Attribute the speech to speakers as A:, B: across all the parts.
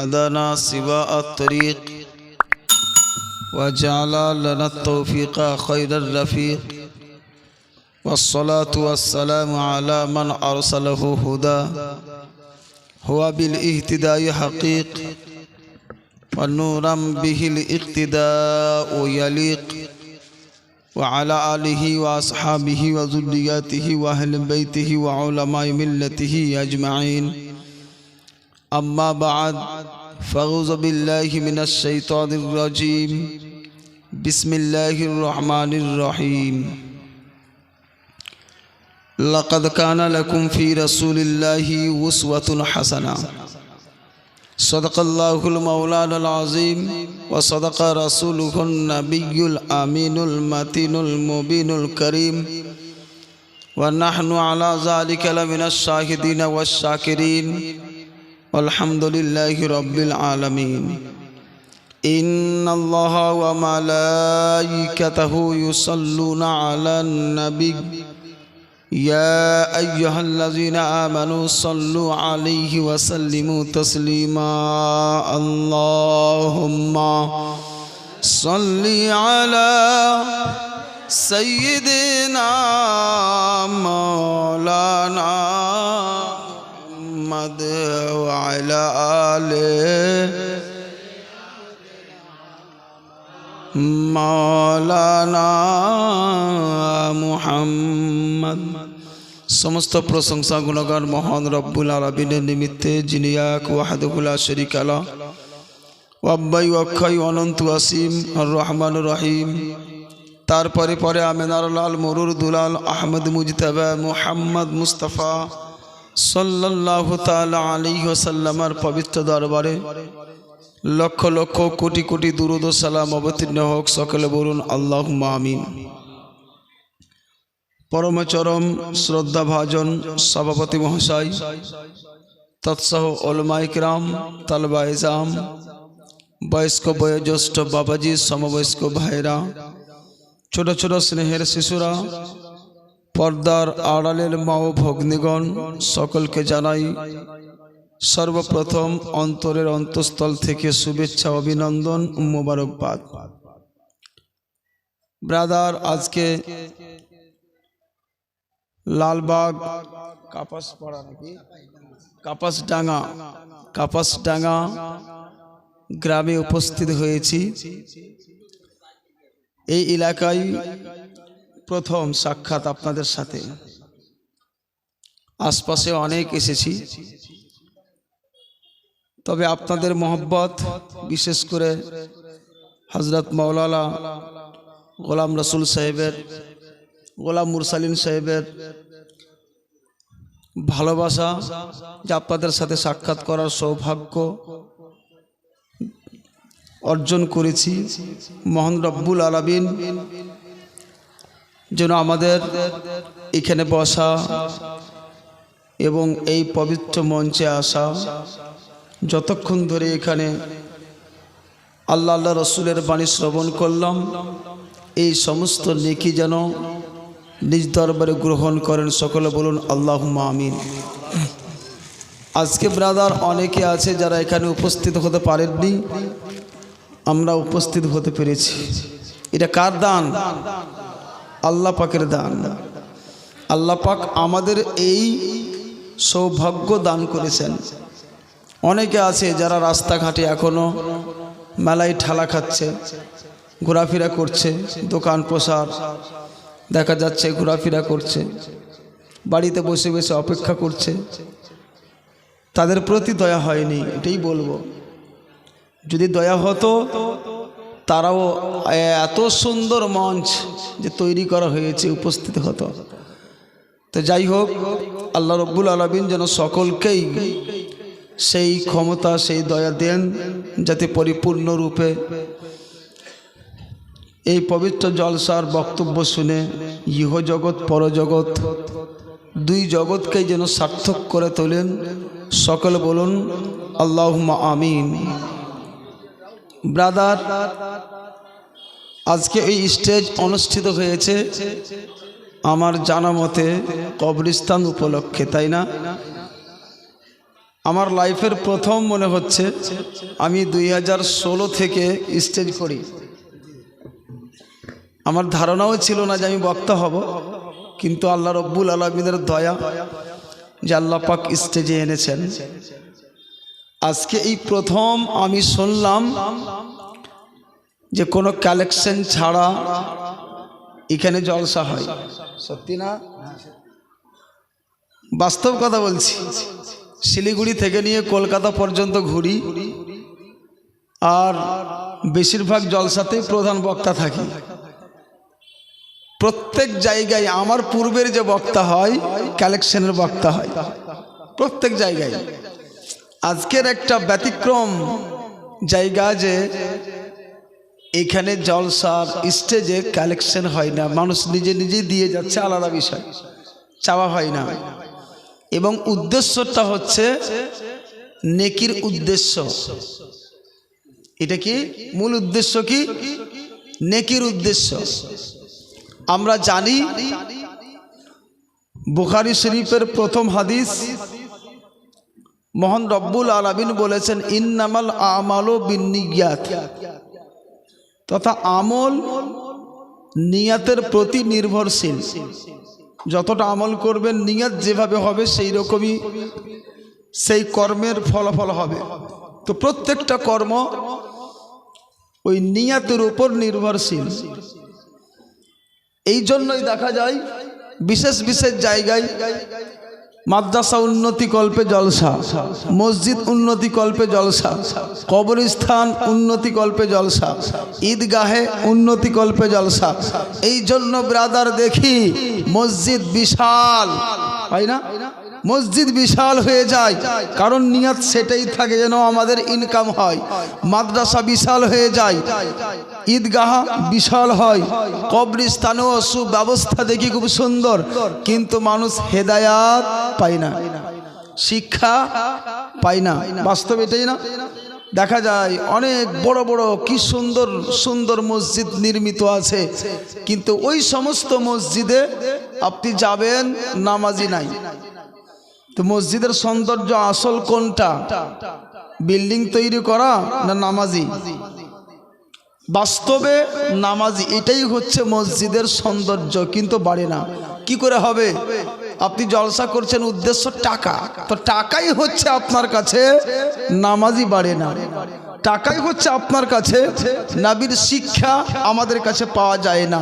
A: هدانا سواء الطريق وجعل لنا التوفيق خير الرفيق والصلاة والسلام على من أرسله هدى هو بالاهتداء حقيق ونورا به الاقتداء يليق وعلى آله وأصحابه وذرياته وأهل بيته وعلماء ملته أجمعين أما بعد فأعوذ بالله من الشيطان الرجيم بسم الله الرحمن الرحيم لقد كان لكم في رسول الله أسوة حسنة صدق الله المولانا العظيم وصدق رسوله النبي الأمين المتين المبين الكريم ونحن على ذلك لمن الشاهدين والشاكرين والحمد لله رب العالمين إن الله وملائكته يصلون على النبي يا أيها الذين آمنوا صلوا عليه وسلموا تسليما اللهم صل على سيدنا مولانا محمد وعلى آله مولانا محمد समस्त प्रशंसा गुणगान महान रब्बुल आलामीনের নিমিত্তে যিনি এক ওয়াহদাহু লা শারীকা লা ওয়াব্বাই ওয়াক্ষয় অনন্ত আসীম আর রহমানুর রহিম তারপরে পরে আমিনার লাল মরুর দুলাল আহমদ মুজতাবা মুহাম্মদ মুস্তাফা সাল্লাল্লাহু তাআলা আলাইহি ওয়াসাল্লামের পবিত্র দরবারে লক্ষ লক্ষ কোটি কোটি দুরূদ ও সালাম অবতীর্ণ হোক সকলে বলুন আল্লাহুম্মা আমিন परम चरम श्रद्धा भाजन सभापति महाशय तत्सह उलमाए किराम तलबा इजाम वयस्क वयोज्येष्ठ बाबाजी समवयस्क भाईरा छोटो छोटो स्नेहर शिशुरा पर्दार आड़ालेर मा ओ भग्निगण सकल के जानाई सर्वप्रथम अंतरेर अंतस्थल थेके शुभेच्छा अभिनंदन मुबारकबाद ब्रादार आज के लालबाग कापासडांगा ग्रामे उपस्थित হয়েছি এই এলাকায় প্রথম সাক্ষাৎ আপনাদের সাথে আশপাশে অনেক এসেছি তবে আপনাদের मोहब्बत বিশেষ করে হযরত মাওলানা গোলাম রসুল সাহেবের গোলাম মুরসালিন সাহেবের ভালোবাসা যে আপনাদের সাথে সাক্ষাৎ করার সৌভাগ্য অর্জন করেছি মহান রব্বুল আলামিন যেন আমাদের এখানে বসা এবং এই পবিত্র মঞ্চে আসা যতক্ষণ ধরে এখানে আল্লাহ আল্লাহ রসুলের বাণী শ্রবণ করলাম এই সমস্ত নেকি যেন নিজ দরবারে গ্রহণ করেন সকলে বলুন আল্লাহুম্মা আমিন আজকে ব্রাদার অনেকে আছে যারা এখানে উপস্থিত হতে পারেননি আমরা উপস্থিত হতে পেরেছি এটা কার দান আল্লাহ পাকের দান আল্লাহ পাক আমাদের এই সৌভাগ্য দান করেছেন অনেকে আছে যারা রাস্তাঘাটে এখনো মেলায় ঠেলা খাচ্ছে ঘোরাফেরা করছে দোকান প্রসার দেখা যাচ্ছে ঘোরাফেরা করছে বাড়িতে বসে বসে অপেক্ষা করছে তাদের প্রতি দয়া হয়নি এটাই বলবো যদি দয়া হতো তারাও এত সুন্দর মঞ্চ যে তৈরি করা হয়েছে উপস্থিত হতো তো যাই হোক আল্লাহ রব্বুল আলামিন যেন সকলকেই সেই ক্ষমতা সেই দয়া দেন যাতে পরিপূর্ণ রূপে এই পবিত্র জলসার বক্তব্য শুনে ইহ জগৎ পরজগৎ দুই জগৎকেই যেন সার্থক করে তোলেন সকলে বলুন আল্লাহুম্মা আমিন ব্রাদার আজকে এই স্টেজ অনুষ্ঠিত হয়েছে আমার জানা মতে কবরস্থান উপলক্ষে তাই না আমার লাইফের প্রথম মনে হচ্ছে আমি 2016 থেকে স্টেজ করি। আমার ধারণাও ছিল না যে আমি বক্তা হব, কিন্তু আল্লাহ রব্বুল আলামিনের দয়া যে আল্লাহ পাক স্টেজে এনেছেন। আজকে এই প্রথম আমি শুনলাম যে কোনো কালেকশন ছাড়া এখানে জলসা হয়। সত্যি না? বাস্তব কথা বলছি। শিলিগুড়ি থেকে নিয়ে কলকাতা পর্যন্ত ঘুরি, আর বেশিরভাগ জলসাতেই প্রধান বক্তা থাকি। প্রত্যেক জায়গায় আমার পূর্বের যে বক্তা হয় কালেকশনের বক্তা হয় প্রত্যেক জায়গায়। আজকের একটা ব্যতিক্রম জায়গা যে এখানে জলসার স্টেজে কালেকশন হয় না, মানুষ নিজে নিজেই দিয়ে যাচ্ছে, আলাদা বিষয়, চাওয়া হয় না। এবং উদ্দেশ্যটা হচ্ছে নেকির উদ্দেশ্য। এটা কি মূল উদ্দেশ্য? কি নেকির উদ্দেশ্য। আমরা জানি বুখারী শরীফের প্রথম হাদিস, মহান রব্বুল আলামিন বলেছেন ইন্নামাল আমালু বিন্নিয়াত, তথা আমল নিয়াতের প্রতি নির্ভরশীল। যতটা আমল করবেন নিয়াত যেভাবে হবে সেই রকমই সেই কর্মের ফলাফল হবে। তো প্রত্যেকটা কর্ম ওই নিয়াতের উপর নির্ভরশীল। এই জন্যই দেখা যায় বিশেষ বিশেষ জায়গায় মাদ্রাসা উন্নতি কল্পে জলসা, মসজিদ উন্নতি কল্পে জলসা, কবরস্থান উন্নতি কল্পে জলসা, ঈদগাহে উন্নতি কল্পে জলসা। এই জন্য ব্রাদার দেখি মসজিদ বিশাল হয় না, মসজিদ বিশাল হয়ে যায়, কারণ নিয়ত সেটাই থাকে যেন আমাদের ইনকাম হয়। মাদ্রাসা বিশাল হয়ে যায়, ঈদগাহ বিশাল হয়, কবরস্থানেও সুব্যবস্থা দেখি খুব সুন্দর, কিন্তু মানুষ হেদায়াত পায় না, শিক্ষা পায় না। বাস্তব এটাই না? দেখা যায় অনেক বড় বড় কি সুন্দর সুন্দর মসজিদ নির্মিত আছে, কিন্তু ওই সমস্ত মসজিদে আপনি যাবেন নামাজি নাই। তো মসজিদের সৌন্দর্য আসল কোনটা? বিল্ডিং তৈরি করা না নামাজি? বাস্তবে নামাজি, এটাই হচ্ছে মসজিদের সৌন্দর্য, কিন্তু বাড়ে না। কি করে হবে? আপনি জলসা করছেন উদ্দেশ্য টাকা, তো টাকাই হচ্ছে আপনার কাছে নামাজি বাড়ে না। টাকাই হচ্ছে আপনার কাছে নবীর শিক্ষা আমাদের কাছে পাওয়া যায় না।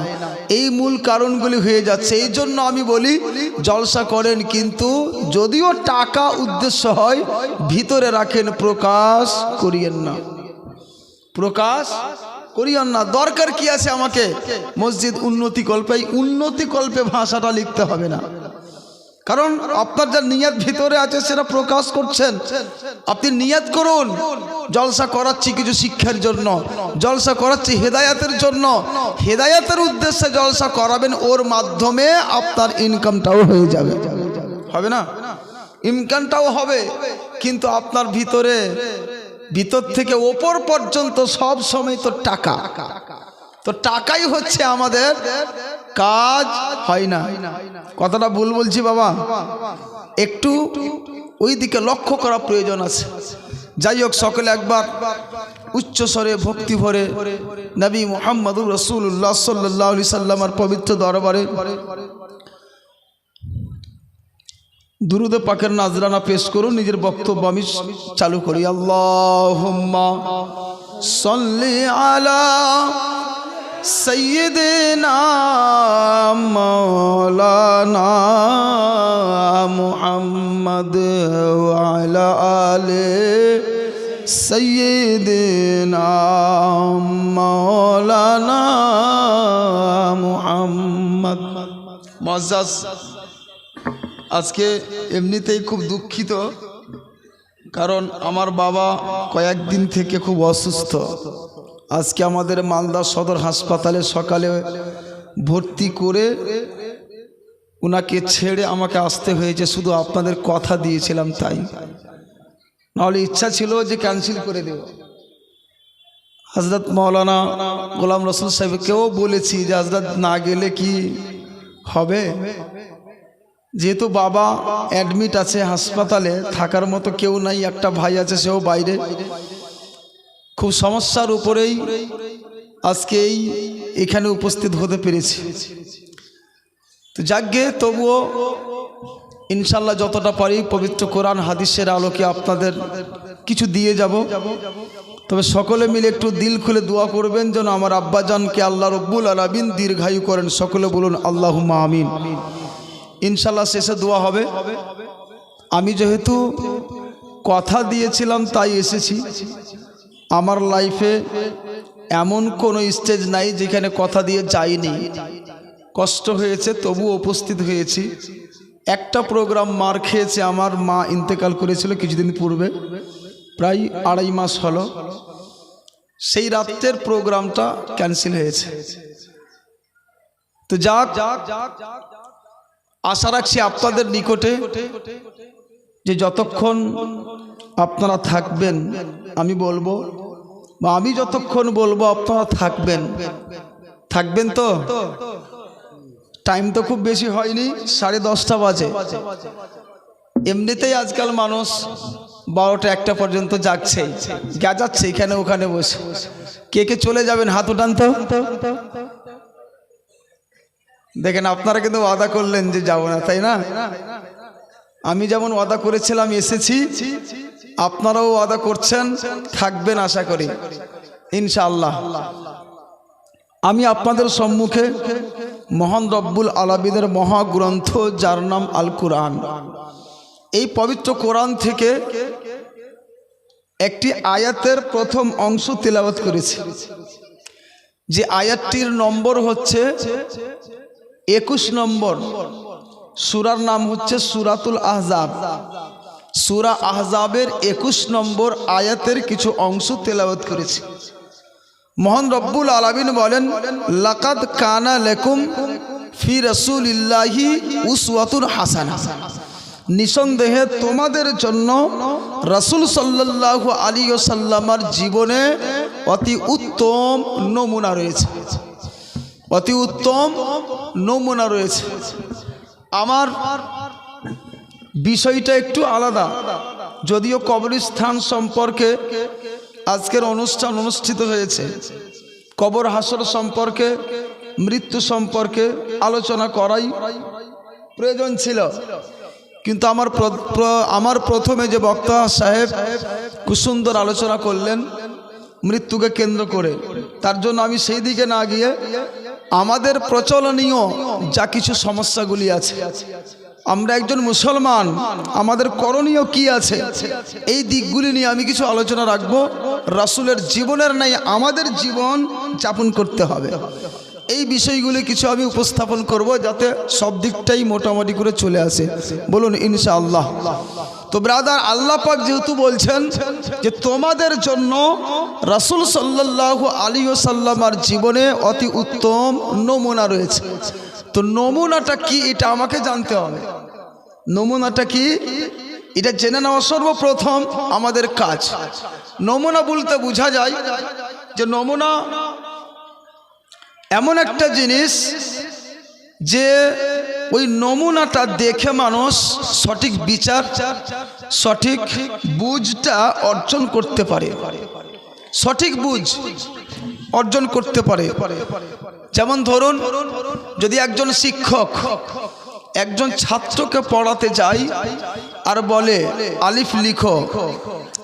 A: এই মূল কারণগুলি হয়ে যাচ্ছে। এই জন্য আমি বলি জলসা করেন, কিন্তু যদিও টাকা উদ্দেশ্য হয় ভিতরে রাখেন, প্রকাশ করিয়েন না, প্রকাশ করিয়েন না। দরকার কি আছে আমাকে মসজিদ উন্নতি কল্পে, উন্নতি কল্পে ভাষাটা লিখতে হবে না, কারণ আপনার যা নিয়ত ভিতরে আছে সেটা প্রকাশ করছেন। আপনি নিয়ত করুন জলসা করাচ্ছি কিছু শিক্ষার জন্য, জলসা করাচ্ছি হেদায়াতের জন্য, হেদায়াতের উদ্দেশ্যে জলসা করাবেন, ওর মাধ্যমে আপনার ইনকামটাও হয়ে যাবে, হবে না? ইনকামটাও হবে, কিন্তু আপনার ভিতরে ভিতর থেকে ওপর পর্যন্ত সব সময় তো টাকা, তো টাকাই হচ্ছে আমাদের কাজ হয় না। কথাটা ভুল বলছি বাবা? একটু ওই দিকে লক্ষ্য করা প্রয়োজন আছে। যাই হোক, সকলে একবার উচ্চ স্বরে ভক্তি ভরে নবী মুহাম্মদুর রাসূলুল্লাহ সাল্লাল্লাহু আলাইহি সাল্লামের পবিত্র দরবারে দুরুদ পাকের নাজরানা পেশ করুন। নিজের বক্তব্য আমি চালু করি। আল্লাহুম্মা সাল্লি আলা সাইয়্যিদিনা মাওলানা মুহাম্মদ ওয়া আলা আলি সাইয়্যিদিনা মাওলানা মুহাম্মদ। মুআজ্জাজ, আজকে এমনিতেই খুব দুঃখিত, কারণ আমার বাবা কয়েকদিন থেকে খুব অসুস্থ। আজকে আমাদের মালদা সদর হাসপাতালে সকালে ভর্তি করে ওনাকে ছেড়ে আমাকে আসতে হয়েছে। শুধু আপনাদের কথা দিয়েছিলাম তাই, নাহলে ইচ্ছা ছিল যে ক্যান্সেল করে দেব। হযরত মাওলানা গোলাম রসুল সাহেবকেও বলেছি যে হযরত না গেলে কি হবে, যেহেতু বাবা অ্যাডমিট আছে হাসপাতালে, থাকার মতো কেউ নাই, একটা ভাই আছে সেও বাইরে, খুব সমস্যার উপরেই আজকে এখানে উপস্থিত হতে পেরেছি। তো যাকগে, তবুও ইনশাল্লাহ যতটা পারি পবিত্র কোরআন হাদিসের আলোকে আপনাদের কিছু দিয়ে যাব। তবে সকলে মিলে একটু দিল খুলে দোয়া করবেন যেন আমার আব্বাজানকে আল্লাহ রব্বুল আলামিন দীর্ঘায়ু করেন। সকলে বলুন আল্লাহুম্মা আমিন। ইনশাল্লাহ শেষে দোয়া হবে। আমি যেহেতু কথা দিয়েছিলাম তাই এসেছি। আমার লাইফে এমন কোনো স্টেজ নাই যেখানে কথা দিয়ে যাইনি। কষ্ট হয়েছে তবুও উপস্থিত হয়েছি। একটা প্রোগ্রাম মার খেয়েছে, আমার মা ইন্তেকাল করেছিল কিছুদিন পূর্বে, প্রায় 2.5 মাস হলো। সেই রাতের প্রোগ্রামটা ক্যান্সেল হয়েছে। তো যাক, আশা রাখছি আপনাদের নিকটে যে যতক্ষণ আপনারা থাকবেন আমি বলবো, বা আমি যতক্ষণ বলবো আপনারা থাকবেন তো। টাইম তো খুব বেশি হয়নি, 10:30 বাজে। এমনিতেই আজকাল মানুষ 12টা 1টা পর্যন্ত যাচ্ছে, যাচ্ছে এখানে ওখানে বসে। কে কে চলে যাবেন হাত উঠান তো। দেখেন, আপনারা কিন্তু ওয়াদা করলেন যে যাব না, তাই না? আমি যেমন ওয়াদা করেছিলাম এসেছি, আপনারাও ওয়াদা করছেন থাকবেন আশা করি ইনশাআল্লাহ। আমি আপনাদের সম্মুখে মহান রব্বুল আলামিনের মহাগ্রন্থ যার নাম আল কুরআন, এই পবিত্র কোরআন থেকে একটি আয়াতের প্রথম অংশ তিলাওয়াত করেছি। যে আয়াতটির নম্বর হচ্ছে 21 নম্বর। সূরার নাম হচ্ছে সূরাতুল আহজাব। সূরা আহজাবের 21 নম্বর আয়াতের কিছু অংশ তেলাওয়াত করেছি। মহান রব্বুল আলামিন বলেন, লাকাদ কানা লাকুম ফি রাসূলিল্লাহি উসওয়াতুন হাসানাহ। নিঃসন্দেহে তোমাদের জন্য রাসূল সাল্লাল্লাহু আলাইহি ওয়াসাল্লামের জীবনে অতি উত্তম নমুনা রয়েছে, অতি উত্তম নমুনা রয়েছে। আমার বিষয়টা একটু আলাদা, যদিও কবরস্থান সম্পর্কে আজকের অনুষ্ঠান অনুষ্ঠিত হয়েছে, কবর হাসর সম্পর্কে, মৃত্যু সম্পর্কে আলোচনা করাই প্রয়োজন ছিল, কিন্তু আমার প্রথমে যে বক্তা সাহেব খুব সুন্দর আলোচনা করলেন মৃত্যুকে কেন্দ্র করে, তার জন্য আমি সেই দিকে না গিয়ে আমাদের প্রচলনীয় যা কিছু সমস্যাগুলি আছে, আমরা একজন মুসলমান, আমাদের করণীয় কি আছে, এই দিকগুলি নিয়ে আমি কিছু আলোচনা রাখব। রাসূলের জীবনের নাই আমাদের জীবন যাপন করতে হবে, এই বিষয়গুলি কিছু আমি উপস্থাপন করব যাতে সব দিকটাই মোটামুটি করে চলে আসে। বলুন ইনশাআল্লাহ। তো ব্রাদার, আল্লাহ পাক যেহেতু বলছেন যে তোমাদের জন্য রাসূল সাল্লাল্লাহু আলাইহি ওয়াসাল্লামের জীবনে অতি উত্তম নমুনা রয়েছে, তো নমুনাটা কি এটা আমাকে জানতে হবে। নমুনাটা কি এটা জেনে নেওয়া সর্বপ্রথম আমাদের কাজ। নমুনা বলতে বোঝা যায় যে নমুনা এমন একটা জিনিস যে ওই নমুনাটা দেখে মানুষ সঠিক বিচার, সঠিক বুঝটা অর্জন করতে পারে, সঠিক বুঝ অর্জন করতে পারে। যেমন ধরুন, যদি একজন শিক্ষক একজন ছাত্রকে পড়াতে যায় আর বলে আলিফ লিখো,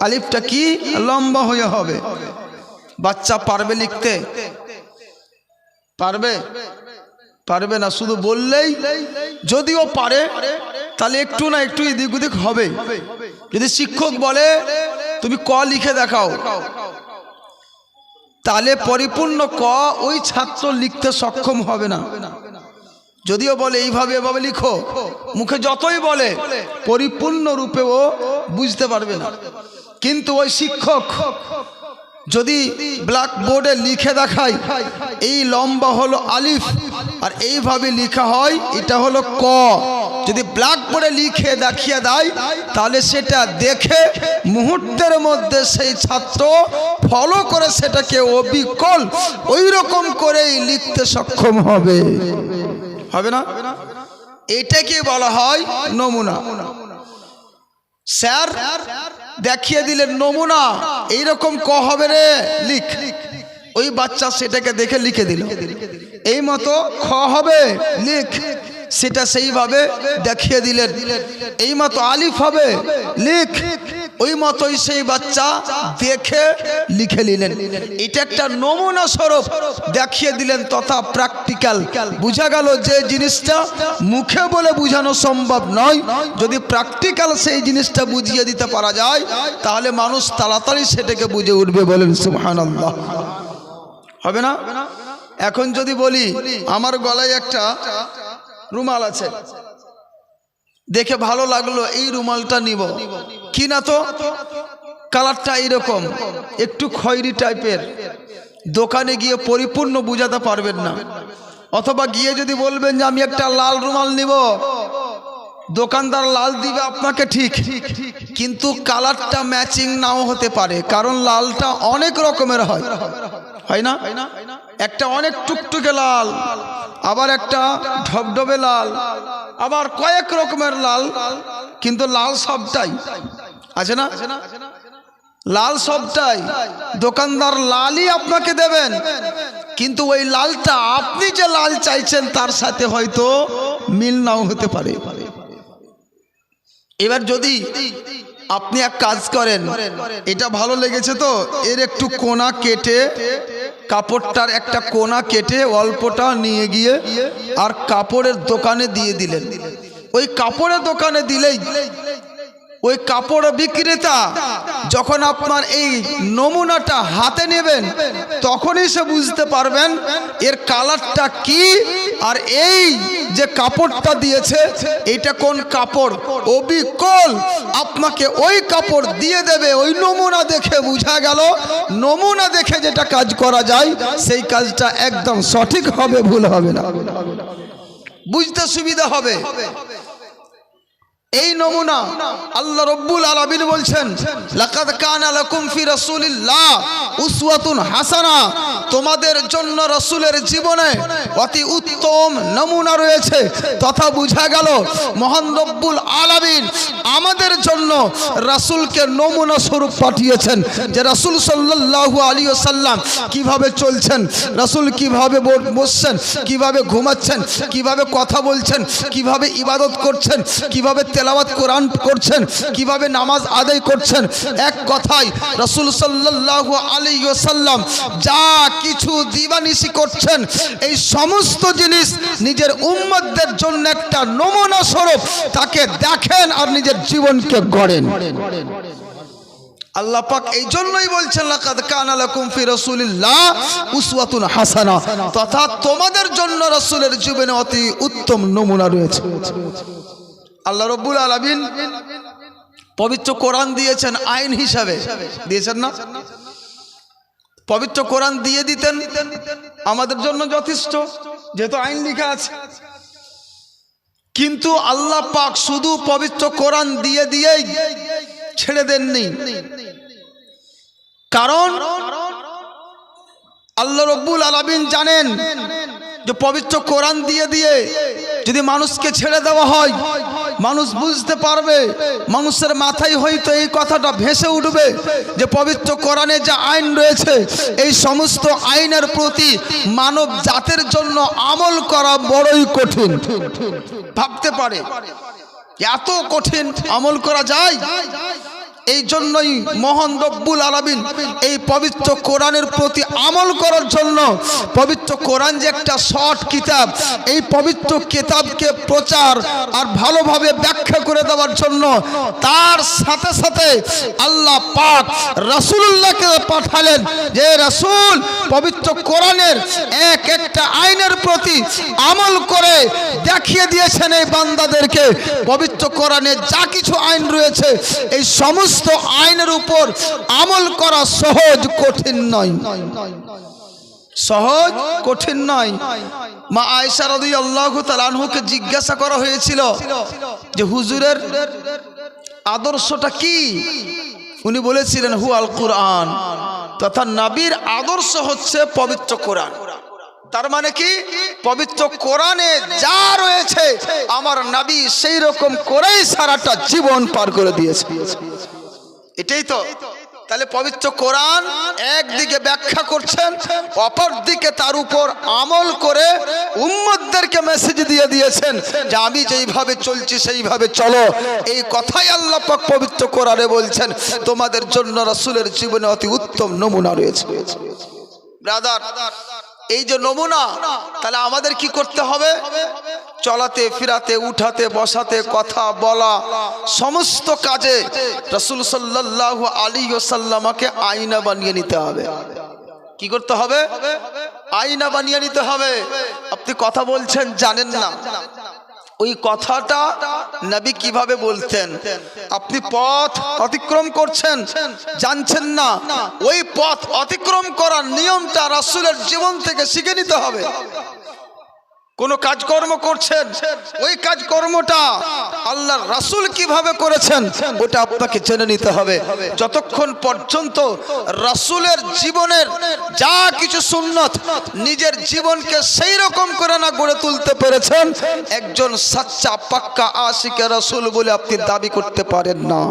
A: আলিফটা কি লম্বা হয়ে হবে, বাচ্চা পারবে লিখতে? পারবে না। শুধু বললেই, যদিও পারে তাহলে একটু না একটু এদিক ওদিক হবে। যদি শিক্ষক বলে তুমি ক লিখে দেখাও, তাহলে পরিপূর্ণ ক ওই ছাত্র লিখতে সক্ষম হবে না। যদিও বলে এইভাবে এভাবে লিখো, মুখে যতই বলে পরিপূর্ণ রূপে ও বুঝতে পারবে না। কিন্তু ওই শিক্ষক যদি ব্ল্যাক বোর্ডে লিখে দেখায় এই লম্বা হলো আলিফ আর এইভাবে লেখা হয় এটা হলো ক, যদি ব্ল্যাক বোর্ডে লিখে দেখিয়ে দেয় তাহলে সেটা দেখে মুহূর্তের মধ্যে সেই ছাত্র ফলো করে সেটাকে অবিকল ওই রকম করেই লিখতে সক্ষম হবে, হবে না? এটাকে বলা হয় নমুনা। স্যার দেখিয়ে দিলেন নমুনা, এইরকম ক হবে রে, লিখ। ওই বাচ্চা সেটাকে দেখে লিখে দিল, এই মতো খ হবে, লিখ। সেটা সেইভাবে দেখিয়ে দিলেন। এই মতো আলিফ হবে, লিখ। ওই মতোই সেই বাচ্চা দেখে লিখে নিলেন। এটা একটা নমুনা স্বরূপ দেখিয়ে দিলেন তথা প্র্যাকটিক্যাল। বুঝা গেল যে জিনিসটা মুখে বলে বোঝানো সম্ভব নয়, যদি প্র্যাকটিক্যাল সেই জিনিসটা বুঝিয়ে দিতে পারা যায় তাহলে মানুষ তাড়াতাড়ি সেটাকে বুঝে উঠবে। বলেন সুবহানাল্লাহ। হবে না? এখন যদি বলি আমার গলায় একটা রুমাল আছে, দেখে ভালো লাগলো, এই রুমালটা নিব, কি না তো কালারটা এইরকম একটু খয়েরি টাইপের, দোকানে গিয়ে পরিপূর্ণ বুঝাতে পারবেন না। অথবা গিয়ে যদি বলবেন যে আমি একটা লাল রুমাল নিব, দোকানদার লাল দিবে আপনাকে ঠিক, কিন্তু কালারটা ম্যাচিং নাও হতে পারে, কারণ লালটা অনেক রকমের হয়, হয় না? একটা অনেক টুকটুকে লাল, আবার একটা ঢবঢবে লাল, আবার কয়েক রকমের লাল, কিন্তু লাল সবটাই আছে না? লাল সবটাই, দোকানদার লালই আপনাকে দেবেন, কিন্তু ওই লালটা আপনি যে লাল চাইছেন তার সাথে হয়তো মিল নাও হতে পারে। এবার যদি আপনি এক কাজ করেন, এটা ভালো লেগেছে তো এর একটু কোনা কেটে, কাপড়টার একটা কোনা কেটে অল্পটা নিয়ে গিয়ে আর কাপড়ের দোকানে দিয়ে দিলেন। ওই কাপড়ের দোকানে দিলেই ওই কাপড় বিক্রেতা যখন আপনার এই নমুনাটা হাতে নেবেন তখনই সে বুঝতে পারবেন এর কালারটা কি, আর এই যে কাপড়টা দিয়েছে এটা কোন কাপড়। অবিকল আপনাকে ওই কাপড় দিয়ে দেবে। ওই নমুনা দেখে বোঝা গেল, নমুনা দেখে যেটা কাজ করা যায় সেই কাজটা একদম সঠিক হবে, ভুল হবে না, বুঝতে সুবিধা হবে। এই নমুনা আল্লাহ রাব্বুল আলামিন বলছেন, লাকাদ কানা লাকুম ফি রাসূলিল্লাহ উসওয়াতুন হাসানা, তোমাদের জন্য রাসূলের জীবনে অতি উত্তম নমুনা রয়েছে। তথা বুঝা গেল মহান রব্বুল আলামিন আমাদের জন্য রাসূলকে নমুনা স্বরূপ পাঠিয়েছেন, যে রাসূল সাল্লাল্লাহু আলাইহি ওয়াসাল্লাম কিভাবে চলছেন, রাসূল কিভাবে বসছেন, কিভাবে ঘুমাচ্ছেন, কিভাবে কথা বলছেন, কিভাবে ইবাদত করছেন, কিভাবে তেলাওয়াত কোরআন করছেন, কিভাবে নামাজ আদায় করছেন। এক কথায় রাসূল সাল্লাল্লাহু আলাইহি ওয়াসাল্লাম যা কিছু দিবানিশি করছেন এই সমস্ত জিনিস নিজের উম্মতদের জন্য একটা নমুনা স্বরূপ তাকে দেখেন আর নিজের জীবনকে গড়েন। আল্লাহ পাক এই জন্যই বলছেন, লাকাদ কানা লাকুম ফি রাসূলিল্লাহ উসওয়াতুন হাসানা, তথা তোমাদের জন্য রাসূলের জীবনে অতি উত্তম নমুনা রয়েছে। আল্লাহ রাব্বুল আলামিন পবিত্র কোরআন দিয়েছেন আইন হিসাবে, দিয়েছেন না? পবিত্র কোরআন দিয়ে দিতেন আমাদের জন্য যথেষ্ট, যেহেতু আইন লেখা আছে। কিন্তু আল্লাহ পাক শুধু পবিত্র কোরআন দিয়ে দিয়েই ছেড়ে দেননি, কারণ আল্লাহ রাব্বুল আলামিন জানেন যে পবিত্র কোরআন দিয়ে দিয়ে যদি মানুষকে ছেড়ে দেওয়া হয় মানুষ বুঝতে পারবে, মানুষের মাথায় হয়তো এই কথাটা ভেসে উঠবে যে পবিত্র কোরআনে যে আইন রয়েছে এই সমস্ত আইনের প্রতি মানব জাতির জন্য আমল করা বড়ই কঠিন। ভাবতে পারে এত কঠিন আমল করা যায়। এই জন্যই মহান রব্বুল আলামিন এই পবিত্র কোরআনের প্রতি আমল করার জন্য, পবিত্র কোরআন যে একটা শর্ট কিতাব, এই পবিত্র কিতাবকে প্রচার আর ভালোভাবে ব্যাখ্যা করে দেওয়ার জন্য তার সাথে সাথে আল্লাহ পাক রাসূলুল্লাহকে পাঠালেন, যে রাসূল পবিত্র কোরআনের এক একটা আইনের প্রতি আমল করে দেখিয়ে দিয়েছেন এই বান্দাদেরকে পবিত্র কোরআনে যা কিছু আইন রয়েছে এই সমস্ত আইনের উপর আমল করা সহজ কঠিন নয়, সহজ কঠিন নয়। মা আয়েশা রাদিয়াল্লাহু তাআলা আনহাকে জিজ্ঞাসা করা হয়েছিল যে হুজুরের আদর্শটা কি? উনি বলেছিলেন হুয়াল কুরআন, তথা নবীর আদর্শ হচ্ছে পবিত্র কোরআন। তার মানে কি পবিত্র কোরআনে যা রয়েছে আমার নবী সেই রকম করেই সারাটা জীবন পার করে দিয়েছে। এটাই তো। তাহলে পবিত্র কোরআন একদিকে ব্যাখ্যা করছেন, অপরদিকে তার উপর আমল করে উম্মতদেরকে মেসেজ দিয়ে দিয়েছেন যে আমি যেইভাবে চলছি সেইভাবে চলো। এই কথাই আল্লাহ পাক পবিত্র কোরআনে বলছেন, তোমাদের জন্য রাসূলের জীবনে অতি উত্তম নমুনা রয়েছে। ব্রাদার, এই যে নমুনা, তাহলে আমাদের কি করতে হবে? চলাতে ফিরাতে, উঠাতে বসাতে, কথা বলা, সমস্ত কাজে রাসূল সাল্লাল্লাহু আলাইহি ওয়াসাল্লামকে আয়না বানিয়ে নিতে হবে। কি করতে হবে? আয়না বানিয়ে নিতে হবে। আপনি কথা বলছেন, জানেন না ওই কথাটা নবী কিভাবে বলতেন, আপনি পথ অতিক্রম করছেন, জানছেন না, ওই পথ অতিক্রম করার নিয়মটা রাসূলের জীবন থেকে শিখে নিতে হবে। কোন কাজকর্ম করছেন, ওই কাজকর্মটা আল্লাহর রাসূল কিভাবে করেছেন ওটা আপনাকে জেনে নিতে হবে। যতক্ষণ পর্যন্ত রাসূলের জীবনের যা কিছু সুন্নত নিজের জীবনকে সেই রকম করে না গড়ে তুলতে পেরেছেন, একজন সাচ্চা পাক্কা আশিকে রাসূল বলে আপনি দাবি করতে পারেন না।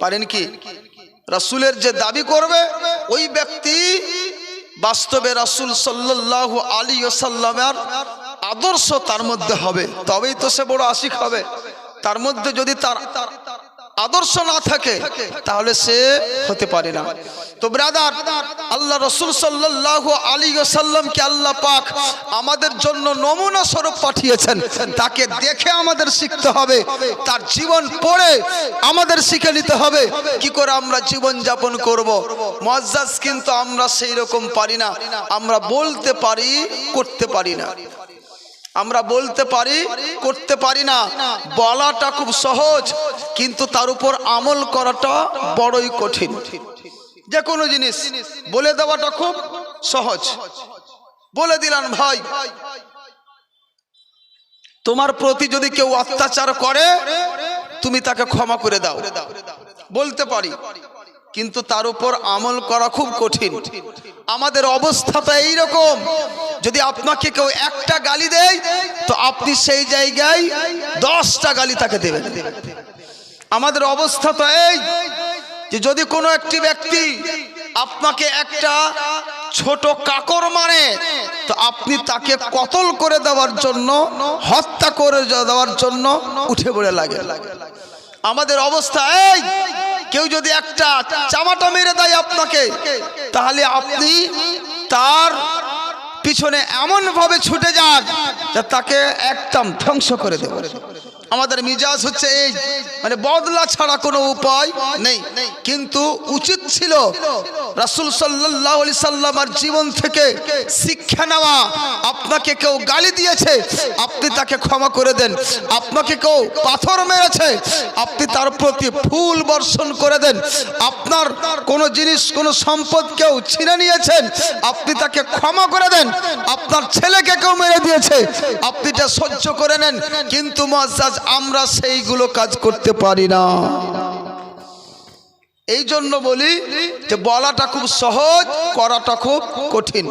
A: পারেন কি? রাসূলের যে দাবি করবে ওই ব্যক্তি বাস্তবে রাসূল সাল্লাল্লাহু আলাইহি ওয়াসাল্লামের আদর্শ তার মধ্যে হবে, তবেই তো সে বড় আশিক হবে। তার মধ্যে যদি তার আদর্শ না থাকে তাহলে সে হতে পারে না। তো ব্রাদার, আল্লাহ রাসূল সাল্লাল্লাহু আলাইহি ওয়াসাল্লামকে আল্লাহ পাক আমাদের জন্য নমুনা স্বরূপ পাঠিয়েছেন। তাকে দেখে আমাদের শিখতে হবে, তার জীবন পড়ে আমাদের শিখে নিতে হবে কি করে আমরা জীবন যাপন করব। মুআজ্জাজ কিন্তু আমরা সেই রকম পারি না। আমরা বলতে পারি, করতে পারি না। আমরা বলতে পারি, করতে পারি না। বলাটা খুব সহজ, কিন্তু তার উপর আমল করাটা বড়ই কঠিন। যে কোনো জিনিস বলে দেওয়াটা খুব সহজ। বলে দিলাম, ভাই তোমার প্রতি যদি কেউ অত্যাচার করে তুমি তাকে ক্ষমা করে দাও, বলতে পারি, কিন্তু তার উপর আমল করা খুব কঠিন। আমাদের অবস্থাটা এইরকম, যদি আপনাকে কেউ একটা গালি দেয় তো আপনি সেই জায়গায় 10টা গালি তাকে দেবেন। আমাদের অবস্থা তো এই যে যদি কোনো একটি ব্যক্তি আপনাকে একটা ছোট কাকড় মারে তো আপনি তাকে কতল করে দেওয়ার জন্য, হত্যা করে দেওয়ার জন্য উঠে পড়ে লাগে। আমাদের অবস্থা এই, কেউ যদি একটা চামাটা মেরে দেয় আপনাকে, তাহলে আপনি তার পিছনে এমন ভাবে ছুটে যান যে তাকে একদম ধ্বংস করে দেবেন। আমাদের মিজাজ হচ্ছে এই, মানে বদলা ছাড়া কোনো উপায় নেই। কিন্তু উচিত ছিল রাসূল সাল্লাল্লাহু আলাইহি সাল্লামের জীবন থেকে শিক্ষা নেওয়া। আপনাকে কেউ গালি দিয়েছে আপনি তাকে ক্ষমা করে দেন। আপনাকে কেউ পাথর মেরেছে আপনি তার প্রতি ফুল বর্ষণ করে দেন। আপনার কোনো জিনিস, কোনো সম্পদ কেউ ছিনে নিয়েছেন আপনি তাকে ক্ষমা করে দেন। আপনার ছেলেকে কেউ মেরে দিয়েছে আপনি তা সহ্য করে নেন। কিন্তু মুআজ্জাজ আমরা সেইগুলো কাজ করতে পারি না। এই জন্য বলি যে বলাটা খুব সহজ, করাটা খুব কঠিন।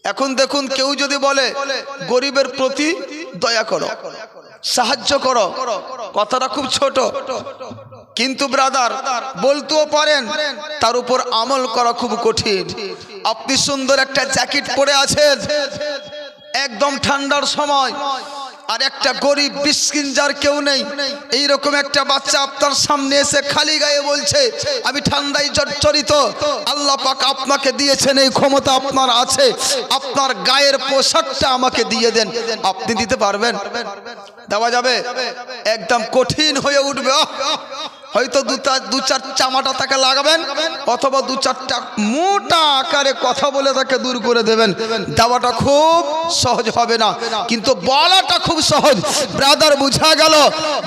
A: এখন দেখুন, কেউ যদি বলে গরিবের প্রতি দয়া করো, সাহায্য করো, কথাটা খুব ছোট, কিন্তু ব্রাদার বলতেও পারেন, তার উপর আমল করা খুব কঠিন। আপনি সুন্দর একটা জ্যাকেট পরে আছেন একদম ঠান্ডার সময়, আর একটা গরিব মিসকিন যার কেউ নেই, এইরকম একটা বাচ্চা আপনার সামনে এসে খালি গায়ে বলছে আমি ঠান্ডায় জর্জরিত। আল্লাহ পাক আপনাকে দিয়েছেন, এই ক্ষমতা আপনার আছে, আপনার গায়ের পোশাকটা আমাকে দিয়ে দেন। আপনি দিতে পারবেন? দেওয়া যাবে? একদম কঠিন হয়ে উঠবে। হয়তো দু চার চামাটা তাকে লাগাবেন, অথবা 2-4টা মোটা আকারে কথা বলে তাকে দূর করে দেবেন। দেওয়াটা খুব সহজ হবে না, কিন্তু বলাটা খুব সহজ। ব্রাদার, বোঝা গেল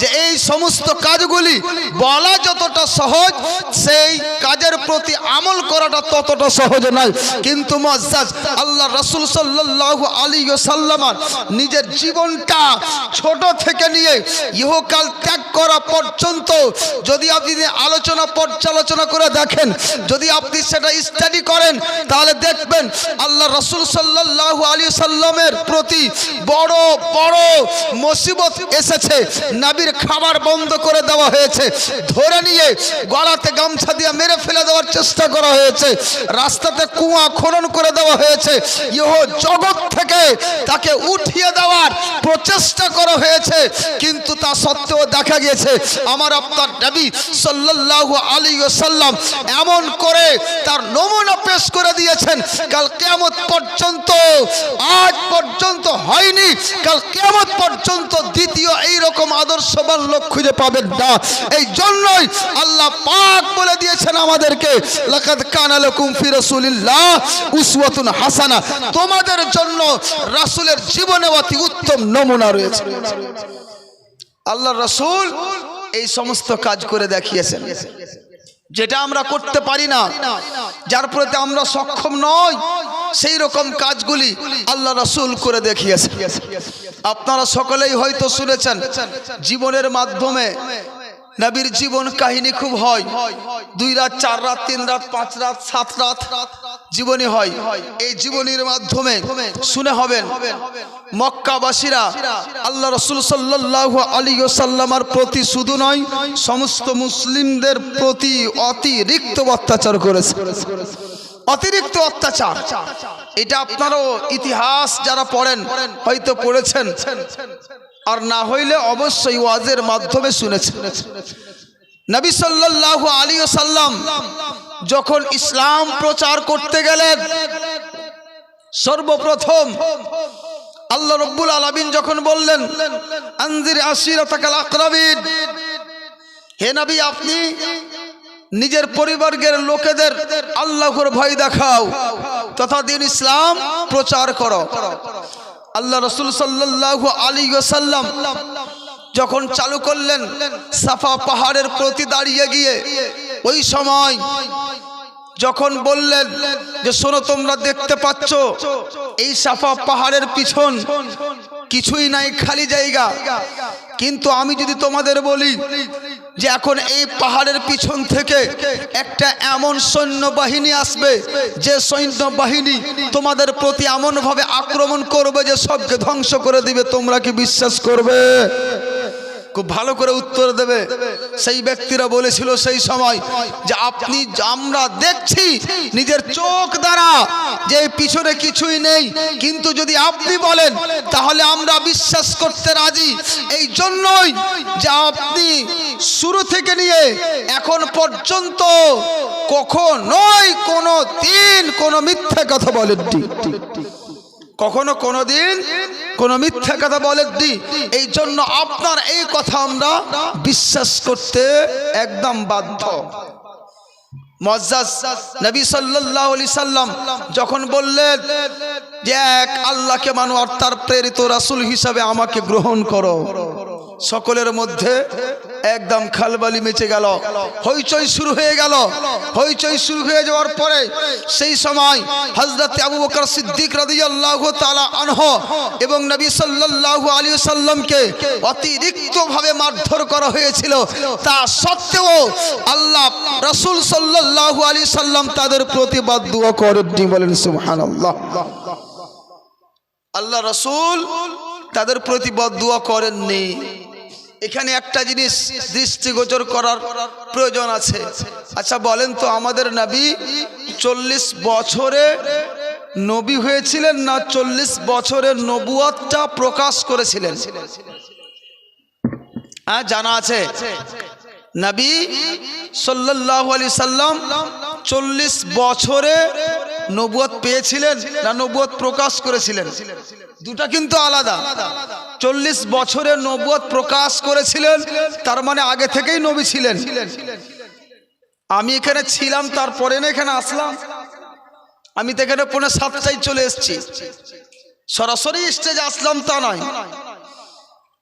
A: যে এই সমস্ত কাজগুলি বলা যতটা সহজ, সেই কাজের প্রতি আমল করাটা ততটা সহজ নয়। কিন্তু মুআজ্জাজ আল্লাহ রাসূল সাল্লাল্লাহু আলাইহি ওয়াসাল্লাম নিজের জীবনটা ছোট থেকে নিয়ে ইহকাল ত্যাগ করা পর্যন্ত যদি আপনি আলোচনা পর্যালোচনা করে দেখেন, যদি আপনি সেটা স্টাডি করেন, তাহলে দেখবেন আল্লাহ রাসূল সাল্লাল্লাহু আলাইহি সাল্লামের প্রতি বড় বড় মুসিবত এসেছে। নবীর খাবার বন্ধ করে দেওয়া হয়েছে, ধরে নিয়ে গলাতে গামছা দিয়ে মেরে ফেলে দেওয়ার চেষ্টা করা হয়েছে, রাস্তাতে কুয়া খনন করে দেওয়া হয়েছে, ইহ জগৎ থেকে তাকে উঠিয়ে দেওয়ার প্রচেষ্টা করা হয়েছে। কিন্তু তা সত্ত্বেও দেখা গিয়েছে আমার আপনার নবী সাল্লাল্লাহু আলাইহি ওয়াসাল্লাম এমন করে তার নমুনা পেশ করে দিয়েছেন, কাল কিয়ামত পর্যন্ত, আজ পর্যন্ত হয়নি, কাল কিয়ামত পর্যন্ত দ্বিতীয় এইরকম আদর্শবান লোক খুঁজে পাবেন না। এই জন্যই আল্লাহ পাক বলে দিয়েছেন আমাদেরকে, লাকাদ কানা লাকুম ফি রাসূলিল্লাহ উসওয়াতুন হাসানা, তোমাদের জন্য রাসূলের জীবনে অতি উত্তম নমুনা রয়েছে। আল্লাহ রাসূল এই সমস্ত কাজ করে দেখিয়েছেন, যেটা আমরা করতে পারি না, যার প্রতি আমরা সক্ষম নই, সেই রকম কাজগুলি আল্লাহ রাসূল করে দেখিয়েছেন। আপনারা সকলেই হয়তো শুনেছেন, জীবনের মাধ্যমে নবীর জীবন কাহিনী খুব হয়, 2 রাত 4 রাত 3 রাত 5 রাত 7 রাত জীবনী হয়। এই জীবনীর মাধ্যমে শুনে হবেন মক্কাবাসীরা আল্লাহ রাসূল সাল্লাল্লাহু আলাইহি ওয়াসাল্লামের প্রতি শুধু নয়, সমস্ত মুসলিমদের প্রতি অতিরিক্ত অত্যাচার করেছে, অতিরিক্ত অত্যাচার। এটা আপনারাও ইতিহাস যারা পড়েন হয়তো পড়েছেন, আর না হইলে অবশ্যই ওয়াজের মাধ্যমে শুনেছেন। নবী সাল্লাল্লাহু আলাইহি ওয়াসাল্লাম যখন ইসলাম প্রচার করতে গেলেন, সর্বপ্রথম আল্লাহ রাব্বুল আলামিন যখন বললেন আনজির আশিরাতাকাল আকরাবিন, হে নবী আপনি নিজের পরিবারের লোকেদের আল্লাহর ভয় দেখাও তথা দ্বীন ইসলাম প্রচার করো। আল্লাহ রাসূল সাল্লাল্লাহু আলাইহি ওয়াসাল্লাম যখন চালু করলেন সাফা পাহাড়ের প্রতি দাঁড়িয়ে গিয়ে, ওই সময় যখন বললেন যে শোনো, তোমরা দেখতে পাচ্ছ এই সাফা পাহাড়ের পিছন কিছুই নাই, খালি জায়গা, কিন্তু আমি যদি তোমাদের বলি যে এখন এই পাহাড়ের পিছন থেকে একটা এমন সৈন্যবাহিনী আসবে, যে সৈন্যবাহিনী তোমাদের প্রতি এমনভাবে আক্রমণ করবে যে সবকে ধ্বংস করে দিবে, তোমরা কি বিশ্বাস করবে? খুব ভালো করে উত্তর দেবে। সেই ব্যক্তিরা বলেছিল সেই সময় যে আপনি, আমরা দেখছি নিজের চোখ দ্বারা যে পিছনে কিছুই নেই, কিন্তু যদি আপনি বলেন তাহলে আমরা বিশ্বাস করতে রাজি। এই জন্যই যে আপনি শুরু থেকে নিয়ে এখন পর্যন্ত কখনোই কোনো দিন কোনো মিথ্যা কথা বলেননি, কখনো কোনো দিন কোনো মিথ্যা কথা বলেননি। এই জন্য আপনার এই কথা আমরা বিশ্বাস করতে একদম বাধ্য। মুআজ্জাজ নবী সাল্লাল্লাহু আলাইহি সাল্লাম যখন বললেন যে এক আল্লাহকে মানো আর তার প্রেরিত রাসূল হিসাবে আমাকে গ্রহণ করো, সকলের মধ্যে একদম খালবালি মেচে গেল, হইচই শুরু হয়ে গেল। হইচই শুরু হয়ে যাওয়ার পরে সেই সময় হযরত আবু বকর সিদ্দিক রাদিয়াল্লাহু তাআলা আনহু এবং নবী সাল্লাল্লাহু আলাইহি ওয়াসাল্লামকে অতিরিক্তভাবে মারধর করা হয়েছিল। তা সত্ত্বেও আল্লাহ রাসূল সাল্লাল্লাহু আলাইহি সাল্লাম তাদের প্রতি বদদুয়া করেননি, বলেন সুবহানাল্লাহ। আল্লাহ রাসূল তাদের প্রতি বদদুয়া করেননি। এখানে একটা জিনিস দৃষ্টিগোচর করার প্রয়োজন আছে। আচ্ছা বলেন তো, আমাদের নবী 40 বছরে নবী হয়েছিলেন না 40 বছরের নবুয়তটা প্রকাশ করেছিলেন? হ্যাঁ, জানা আছে? নবী সাল্লাল্লাহু আলাইহি সাল্লাম 40 বছরে নবুয়ত পেয়েছিলেন না নবুয়ত প্রকাশ করেছিলেন? দুটা কিন্তু আলাদা। 40 বছরে নবুয়ত প্রকাশ করেছিলেন, তার মানে আগে থেকেই নবী ছিলেন। আমি এখানে ছিলাম, তারপরে না এখানে আসলাম। আমি তো এখানে 7:30 চলে এসেছি, সরাসরি স্টেজে আসলাম তা নয়।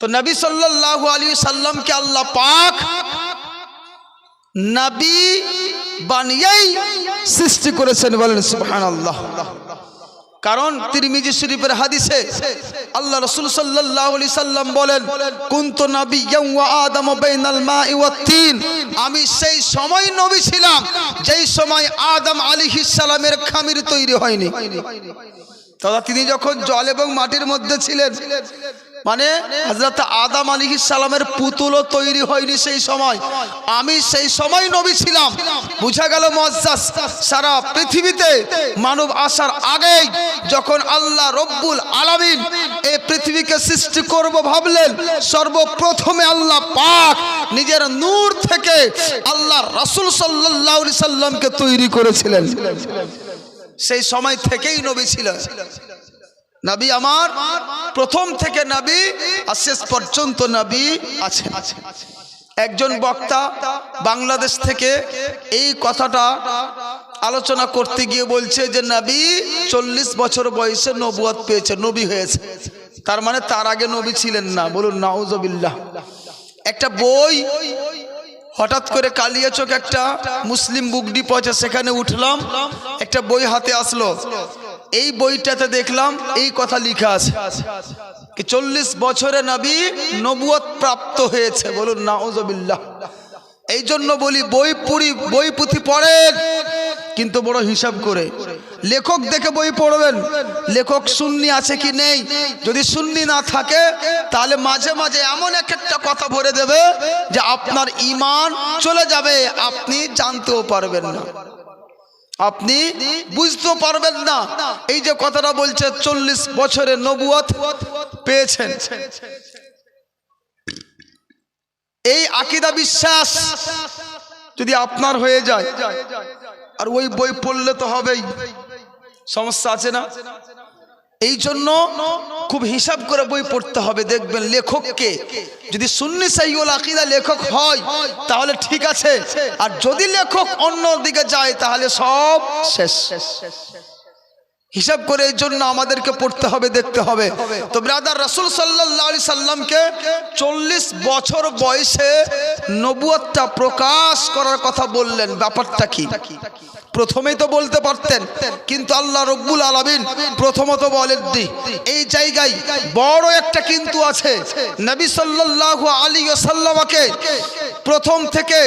A: তো নবী সাল্লাল্লাহু আলাইহি সাল্লামকে আল্লাহ পাক নবী বানিয়েই সৃষ্টি করেছেন, বলেন সুবহানাল্লাহ। কারণ তিরমিজি শরীফের হাদিসে আল্লাহ রাসূল সাল্লাল্লাহু আলাইহি সাল্লাম বলেন, কুনতু নাবিয়্যান ওয়া আদামু বাইনাল মাই ওয়াত তিন, আমি সেই সময় নবী ছিলাম যেই সময় আদম আলাইহিস সালামের খামির তৈরি হয়নি। তথা তিনি যখন জল এবং মাটির মধ্যে ছিলেন, মানে হযরত আদম আলাইহিস সালামের পুতুলও তৈরি হয়নি সেই সময়, আমি সেই সময় নবী ছিলাম। বুঝা গেল মুআজ্জাজ, সারা পৃথিবীতে মানব আসার আগেই যখন আল্লাহ রব্বুল আলামিন এই পৃথিবীকে সৃষ্টি করব ভাবলেন, সর্বপ্রথমে আল্লাহ পাক নিজের নূর থেকে আল্লাহ রাসূল সাল্লাল্লাহু আলাইহি সাল্লামকে তৈরি করেছিলেন। সেই সময় থেকেই নবী ছিলেন। নবী আমার প্রথম থেকে নবী আর শেষ পর্যন্ত নবী আছেন। একজন বক্তা বাংলাদেশ থেকে এই কথাটা আলোচনা করতে গিয়ে বলছে যে নবী 40 বছর বয়সে নবুয়ত পেয়েছে, নবী হয়েছে। তার মানে তার আগে নবী ছিলেন না। বলুন নাউজুবিল্লাহ। একটা বই হঠাৎ করে কালিয়াচক একটা মুসলিম বুক ডিপো আছে, সেখানে উঠলাম, একটা বই হাতে আসলো। এই বইটাতে দেখলাম এই কথা লেখা আছে কি 40 বছরে নবী নবুয়ত প্রাপ্ত হয়েছে। বলুন নাউজুবিল্লাহ। এই জন্য বলি বই পুঁথি পড়েন, কিন্তু বড় হিসাব করে। লেখক দেখে বই পড়বেন, লেখক সুন্নি আছে কি নেই। যদি সুন্নি না থাকে তাহলে মাঝে মাঝে এমন একটা কথা ভরে দেবে যে আপনার ঈমান চলে যাবে, আপনি জানতেও পারবেন না, আপনি বুঝতেও পারবেন না। এই যে কথাটা বলছে 40 বছরে নবুয়ত পেয়েছেন, এই আকীদা বিশ্বাস যদি আপনার হয়ে যায়, আর ওই বই পড়লে তো হবেই, সমস্যা আছে না? এই জন্য খুব হিসাব করে বই পড়তে হবে। দেখবেন লেখককে, যদি সুন্নি সহিহুল আকীদা লেখক হয় তাহলে ঠিক আছে, আর যদি লেখক অন্য দিকে যায় তাহলে সব শেষ। হিসাব করে এই জন্য আমাদেরকে পড়তে হবে, দেখতে হবে। তো ব্রাদার, রাসূল সাল্লাল্লাহু আলাইহি সাল্লামকে 40 বছর বয়সে নবুয়তটা প্রকাশ করার কথা বললেন, ব্যাপারটা কি? প্রথমেই তো বলতে পারতেন, কিন্তু আল্লাহ রব্বুল আলামিন প্রথমত বলেননি। এই জায়গায় বড় একটা কিন্তু আছে। নবী সাল্লাল্লাহু আলাইহি ওয়াসাল্লামকে প্রথম থেকে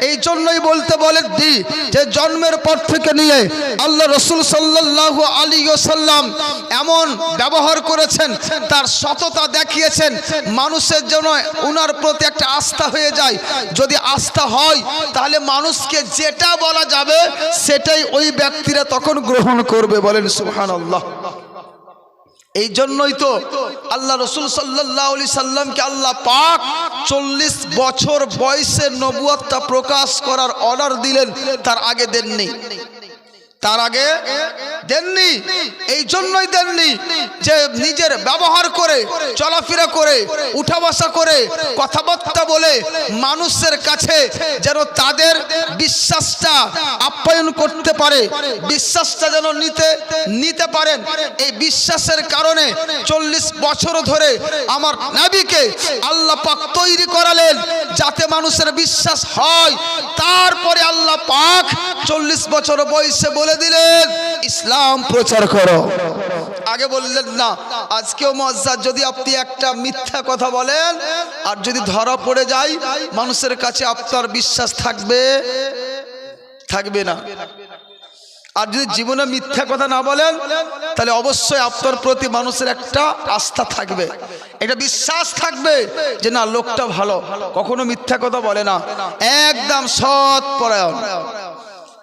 A: এই জন্যই বলতে বলেননি যে জন্মের পর থেকে নিয়ে আল্লাহ রাসূল সাল্লাল্লাহু আলাইহি ওয়াসাল্লাম এমন ব্যবহার করেছেন, তার সততা দেখিয়েছেন, মানুষের জন্য উনার প্রতি একটা আস্থা হয়ে যায়। যদি আস্থা হয় তাহলে মানুষকে যেটা বলা যাবে সেটাই ওই ব্যক্তিরা তখন গ্রহণ করবে। বলেন সুবহানাল্লাহ। এই জন্যই তো আল্লাহ রাসূল সাল্লাল্লাহু আলাইহি সাল্লামকে আল্লাহ পাক 40 বছর বয়সে নবুয়তটা প্রকাশ করার অর্ডার দিলেন, তার আগে দেননি। তার আগে দেননি। এই জন্যই দেননি যে নিজের ব্যবহার করে, চলাফেরা করে, উঠা বসা করে, কথাবার্তা বলে মানুষের কাছে যেন তাদের বিশ্বাসটা আপ্যায়ন করতে পারে, বিশ্বাসটা যেন নিতে পারেন। এই বিশ্বাসের কারণে 40 বছর ধরে আমার নবীকে আল্লাহ পাক তৈরি করালেন যাতে মানুষের বিশ্বাস হয়। তারপরে আল্লাহ পাক 40 বছর বয়সে বলে দিলেন ইসলাম প্রচার করো। আগে বললেন না। আজকেও মুআজ্জাজ, যদি আপনি একটা মিথ্যা কথা বলেন আর যদি ধরা পড়ে যায়, মানুষের কাছে আপনার বিশ্বাস থাকবে না। আর যদি জীবনে মিথ্যা কথা না বলেন তাহলে অবশ্যই আপনার প্রতি মানুষের একটা আস্থা থাকবে, একটা বিশ্বাস থাকবে যে না, লোকটা ভালো, কখনো মিথ্যা কথা বলে না, একদম সৎ পরায়ণ,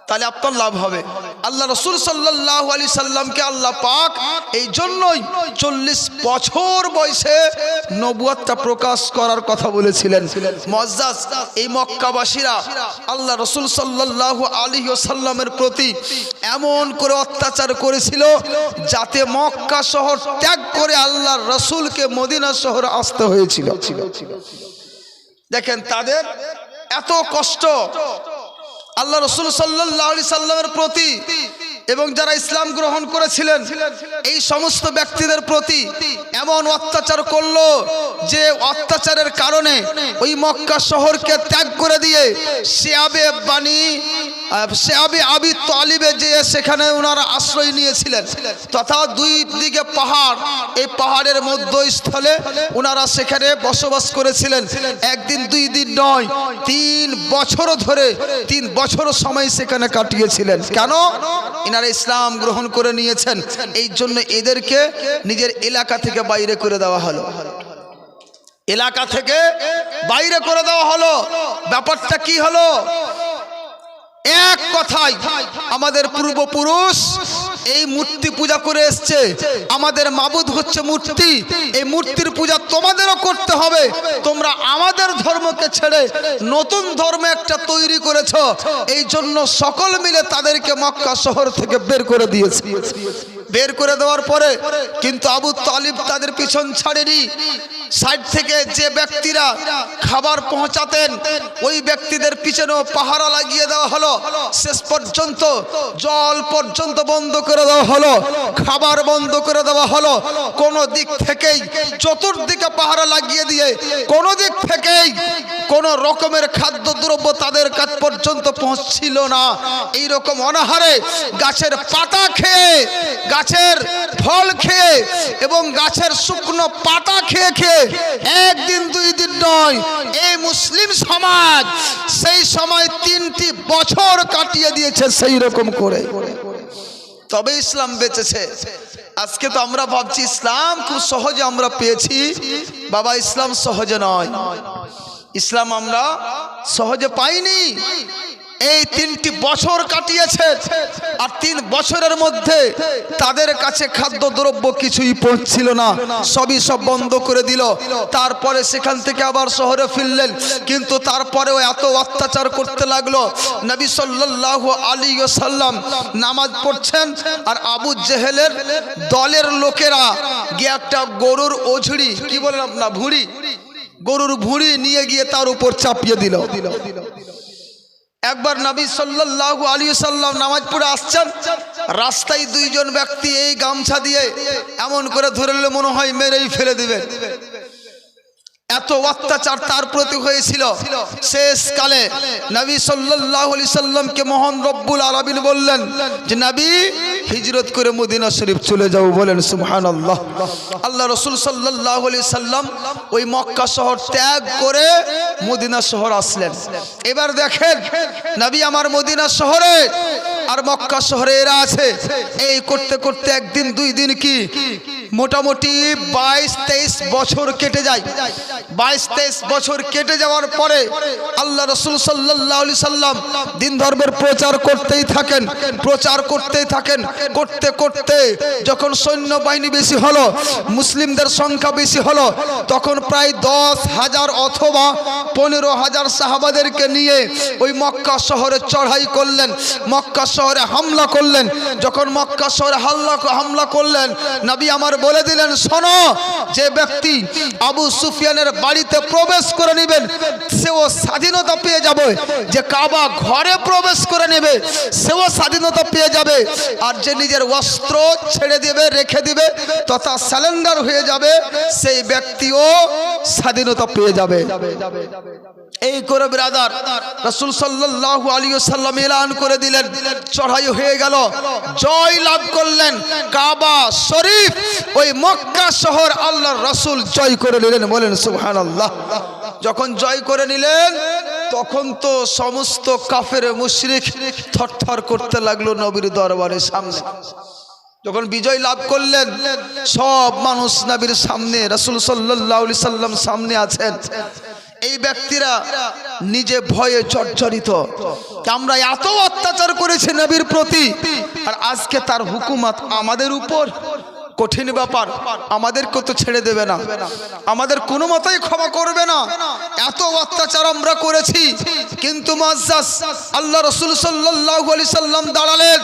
A: তাহলে আপনার লাভ হবে। আল্লাহ রাসূল সাল্লাল্লাহু আলাইহি সাল্লামকে আল্লাহ পাক এই জন্যই 40 বছর বয়সে নবুয়তটা প্রকাশ করার কথা বলেছিলেন। মুআজ্জাজ, এই মক্কাবাসীরা আল্লাহ রাসূল সাল্লাল্লাহু আলাইহি ওয়াসাল্লামের প্রতি এমন করে অত্যাচার করেছিল যাতে মক্কা শহর ত্যাগ করে আল্লাহর রাসূলকে মদিনা শহর আসতে হয়েছিল। দেখেন তাদের এত কষ্ট আল্লাহ রাসূল সাল্লাল্লাহু আলাইহি সাল্লামের প্রতি, এবং যারা ইসলাম গ্রহণ করেছিলেন এই সমস্ত ব্যক্তিদের প্রতি এমন অত্যাচার করলো যে অত্যাচারের কারণে ওই মক্কা শহরকে ত্যাগ করে দিয়ে শিয়াবে বানি আবি তালিবে যে সেখানে ওনারা আশ্রয় নিয়েছিলেন, তথা দুই দিকে পাহাড়, এই পাহাড়ের মধ্যস্থলে ওনারা সেখানে বসবাস করেছিলেন। একদিন দুই দিন নয়, 3 বছর ধরে 3 বছর সময় সেখানে কাটিয়েছিলেন। কেন? এনারা ইসলাম গ্রহণ করে নিয়েছেন, এই জন্য এদেরকে নিজের এলাকা থেকে বাইরে করে দেওয়া হলো। এলাকা থেকে বাইরে করে দেওয়া হলো। ব্যাপারটা কি হলো? এক কথায় আমাদের পূর্বপুরুষ এই মূর্তি পূজা করে এসছে, আমাদের মাবুদ হচ্ছে মূর্তি, এই মূর্তির পূজা তোমাদেরও করতে হবে। তোমরা আমাদের ধর্মকে ছেড়ে নতুন ধর্ম একটা তৈরি করেছো, এই জন্য সকল মিলে তাদেরকে মক্কা শহর থেকে বের করে দিয়েছে। বের করে দেওয়ার পরে কিন্তু আবু তালিব তাদের পিছন ছাড়েনি। সাইড থেকে যে ব্যক্তিরা খাবার পৌঁছাতেন ওই ব্যক্তিদের পিছনেও পাহারা লাগিয়ে দেওয়া হলো। শেষ পর্যন্ত জল পর্যন্ত বন্ধ করে দেওয়া হলো, খাবার বন্ধ করে দেওয়া হলো। কোনো দিক থেকেই চতুর্দিকে পাহারা লাগিয়ে দিয়ে কোনো দিক থেকেই কোনো রকমের খাদ্যদ্রব্য তাদের কাছ পর্যন্ত পৌঁছছিল না। এইরকম অনাহারে গাছের পাতা খেয়ে, গাছের ফল খেয়ে এবং গাছের শুকনো পাতা খেয়ে খেয়ে একদিন দুই দিন নয়, এই মুসলিম সমাজ সেই সময় 3টি বছর কাটিয়ে দিয়েছে সেই রকম করে, তবে ইসলাম বেঁচেছে। আজকে তো আমরা ভাবছি ইসলাম খুব সহজে আমরা পেয়েছি। বাবা, ইসলাম সহজে নয়, ইসলাম আমরা সহজে পাইনি। এই 3টি বছর কাটিয়েছে, আর 3 বছরের মধ্যে তাদের কাছে খাদ্যদ্রব্য কিছুই পৌঁছছিল না, সব বন্ধ করে দিল। তারপরে সেখান থেকে আবার শহরে ফিরলেন, কিন্তু তারপরেও এত অত্যাচার করতে লাগলো। নবী সাল্লাল্লাহু আলাইহি ওয়াসাল্লাম নামাজ পড়ছেন, আর আবু জেহেলের দলের লোকেরা গিয়ে একটা গরুর ওঝড়ি, কি বলেন আপনার, ভুঁড়ি, গরুর ভুঁড়ি নিয়ে গিয়ে তার উপর চাপিয়ে দিল। একবার নবী সাল্লাল্লাহু আলাইহি ওয়াসাল্লাম নামাজ পড়ে আসছেন, রাস্তায় 2 জন ব্যক্তি এই গামছা দিয়ে এমন করে ধরলে মনে হয় মেরেই ফেলে দিবে। এত অত্যাচার তার প্রতি হয়েছিল। শেষকালে নবী সাল্লাল্লাহু আলাইহি সাল্লামকে মহান রব্বুল আলামিন বললেন যে নবী হিজরত করে মদিনা শরীফ চলে যাও। বলেন সুবহানাল্লাহ। আল্লাহ রাসূল সাল্লাল্লাহু আলাইহি সাল্লাম ওই মক্কা শহর ত্যাগ করে মদিনা শহর আসলেন। এবার দেখেন নবী আমার মদিনা শহরে আর মক্কা শহরে এরা আছে, এই করতে করতে একদিন দুই দিন কি মোটামুটি 22-23 বছর কেটে যায়। 22-23 বছর কেটে যাওয়ার পরে আল্লাহ রাসূল সাল্লাল্লাহু আলাইহি সাল্লাম দিন ধর্মের প্রচার করতেই থাকেন, প্রচার করতেই থাকেন। করতে করতে যখন সৈন্যবাহিনী বেশি হলো, মুসলিমদের সংখ্যা বেশি হলো, তখন প্রায় 10,000 অথবা 15,000 সাহাবাদেরকে নিয়ে ওই মক্কা শহরে চড়াই করলেন, মক্কা শহরে হামলা করলেন। যখন মক্কা শহরে হামলা করলেন, নবী আমার বলে দিলেন, শোনো, যে ব্যক্তি আবু সুফিয়ানের বাড়িতে প্রবেশ করে নেবেন সেও স্বাধীনতা পেয়ে যাবে, যে কাবা ঘরে প্রবেশ করে নেবে সেও স্বাধীনতা পেয়ে যাবে, আর যে নিজের অস্ত্র ছেড়ে দেবে, রেখে দিবে তথা সারেন্ডার হয়ে যাবে সেই ব্যক্তিও স্বাধীনতা পেয়ে যাবে। এই করে ব্রাদার রাসূল সাল্লাল্লাহু আলাইহি ওয়াসাল্লাম এলান করে দিলেন, চড়াই হয়ে গেল, জয় লাভ করলেন কাবা শরীফ, ওই মক্কা শহর আল্লাহর রাসূল জয় করে নিলেন। বলেন সুবহানাল্লাহ। যখন জয় করে নিলেন তখন তো সমস্ত কাফের মুশরিক থরথর করতে লাগলো নবীর দরবারের সামনে। যখন বিজয় লাভ করলেন সব মানুষ নবীর সামনে, রাসূল সাল্লাল্লাহু আলাইহি সাল্লাম সামনে আছেন। এই ব্যক্তিরা নিজে ভয়ে জর্জরিত, আমরা এত অত্যাচার করেছি নবীর প্রতি, আর আজকে তার হুকুমত আমাদের উপর। কঠিন ব্যাপার, আমাদেরকে তো ছেড়ে দেবে না, আমাদের কোনো মতেই ক্ষমা করবে না, এত অত্যাচার আমরা করেছি। কিন্তু মুআজ্জাজ আল্লাহ রাসূল সাল্লাল্লাহু আলাইহি সাল্লাম দাঁড়ালেন,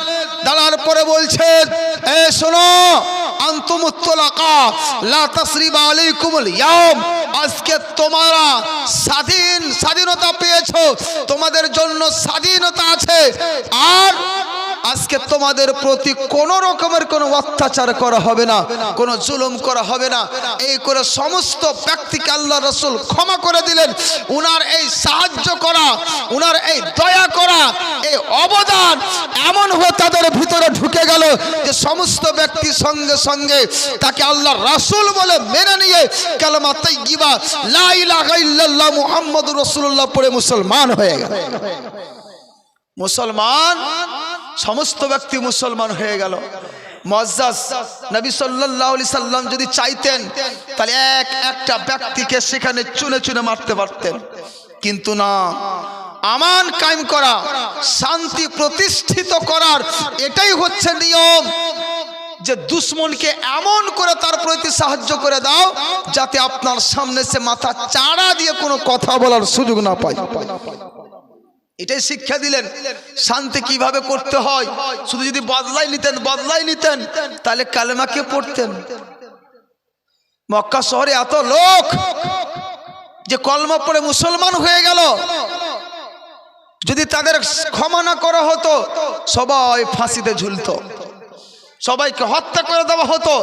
A: দাঁড়ার পরে বলছেন, এ শোনো, আনতুমুত তুলাকা লা তাসরিবা আলাইকুমুল ইয়াউম, আজকে তোমরা স্বাধীনতা পেয়েছো, তোমাদের জন্য স্বাধীনতা আছে। আর আজকে তোমাদের প্রতি কোনো রকমের কোনো অত্যাচার করা হবে না, কোনো জুলুম করা হবে না। এই করে সমস্ত ব্যক্তিকে আল্লাহ রাসূল ক্ষমা করে দিলেন। উনার এই সাহায্য করা, উনার এই দয়া করা, এই অবদান এমন হয়ে তাদের ভিতরে ঢুকে গেল যে সমস্ত ব্যক্তি সঙ্গে সঙ্গে তাকে আল্লাহর রাসূল বলে মেনে নিয়ে কালেমা তাইয়্যিবা লা ইলাহা ইল্লাল্লাহ মুহাম্মাদুর রাসূলুল্লাহ পড়ে মুসলমান হয়ে গেল। মুসলমান, সমস্ত ব্যক্তি মুসলমান হয়ে গেল। মুআজ্জাজ নবী সাল্লাল্লাহু আলাইহি সাল্লাম যদি চাইতেন তাহলে একটা ব্যক্তিকে সেখানে চুনে চুনে মারতে পারতেন, কিন্তু না, আমান কায়েম করা, শান্তি প্রতিষ্ঠিত করার এটাই হচ্ছে নিয়ম যে দুশমনকে এমন করে তার প্রতি সাহায্য করে দাও যাতে আপনার সামনে সে মাথা চাড়া দিয়ে কোনো কথা বলার সুযোগ না পায়। এটাই শিক্ষা দিলেন শান্তি কিভাবে করতে হয়। শুধু যদি বদলাই নিতেন তাহলে কালেমা কে পড়তেন? মক্কা শহরে এত লোক যে কলমা পড়ে মুসলমান হয়ে গেল, যদি তাদের ক্ষমা না করা হতো সবাই ফাঁসিতে ঝুলতো, সবাইকে হত্যা করে দেওয়া হতো।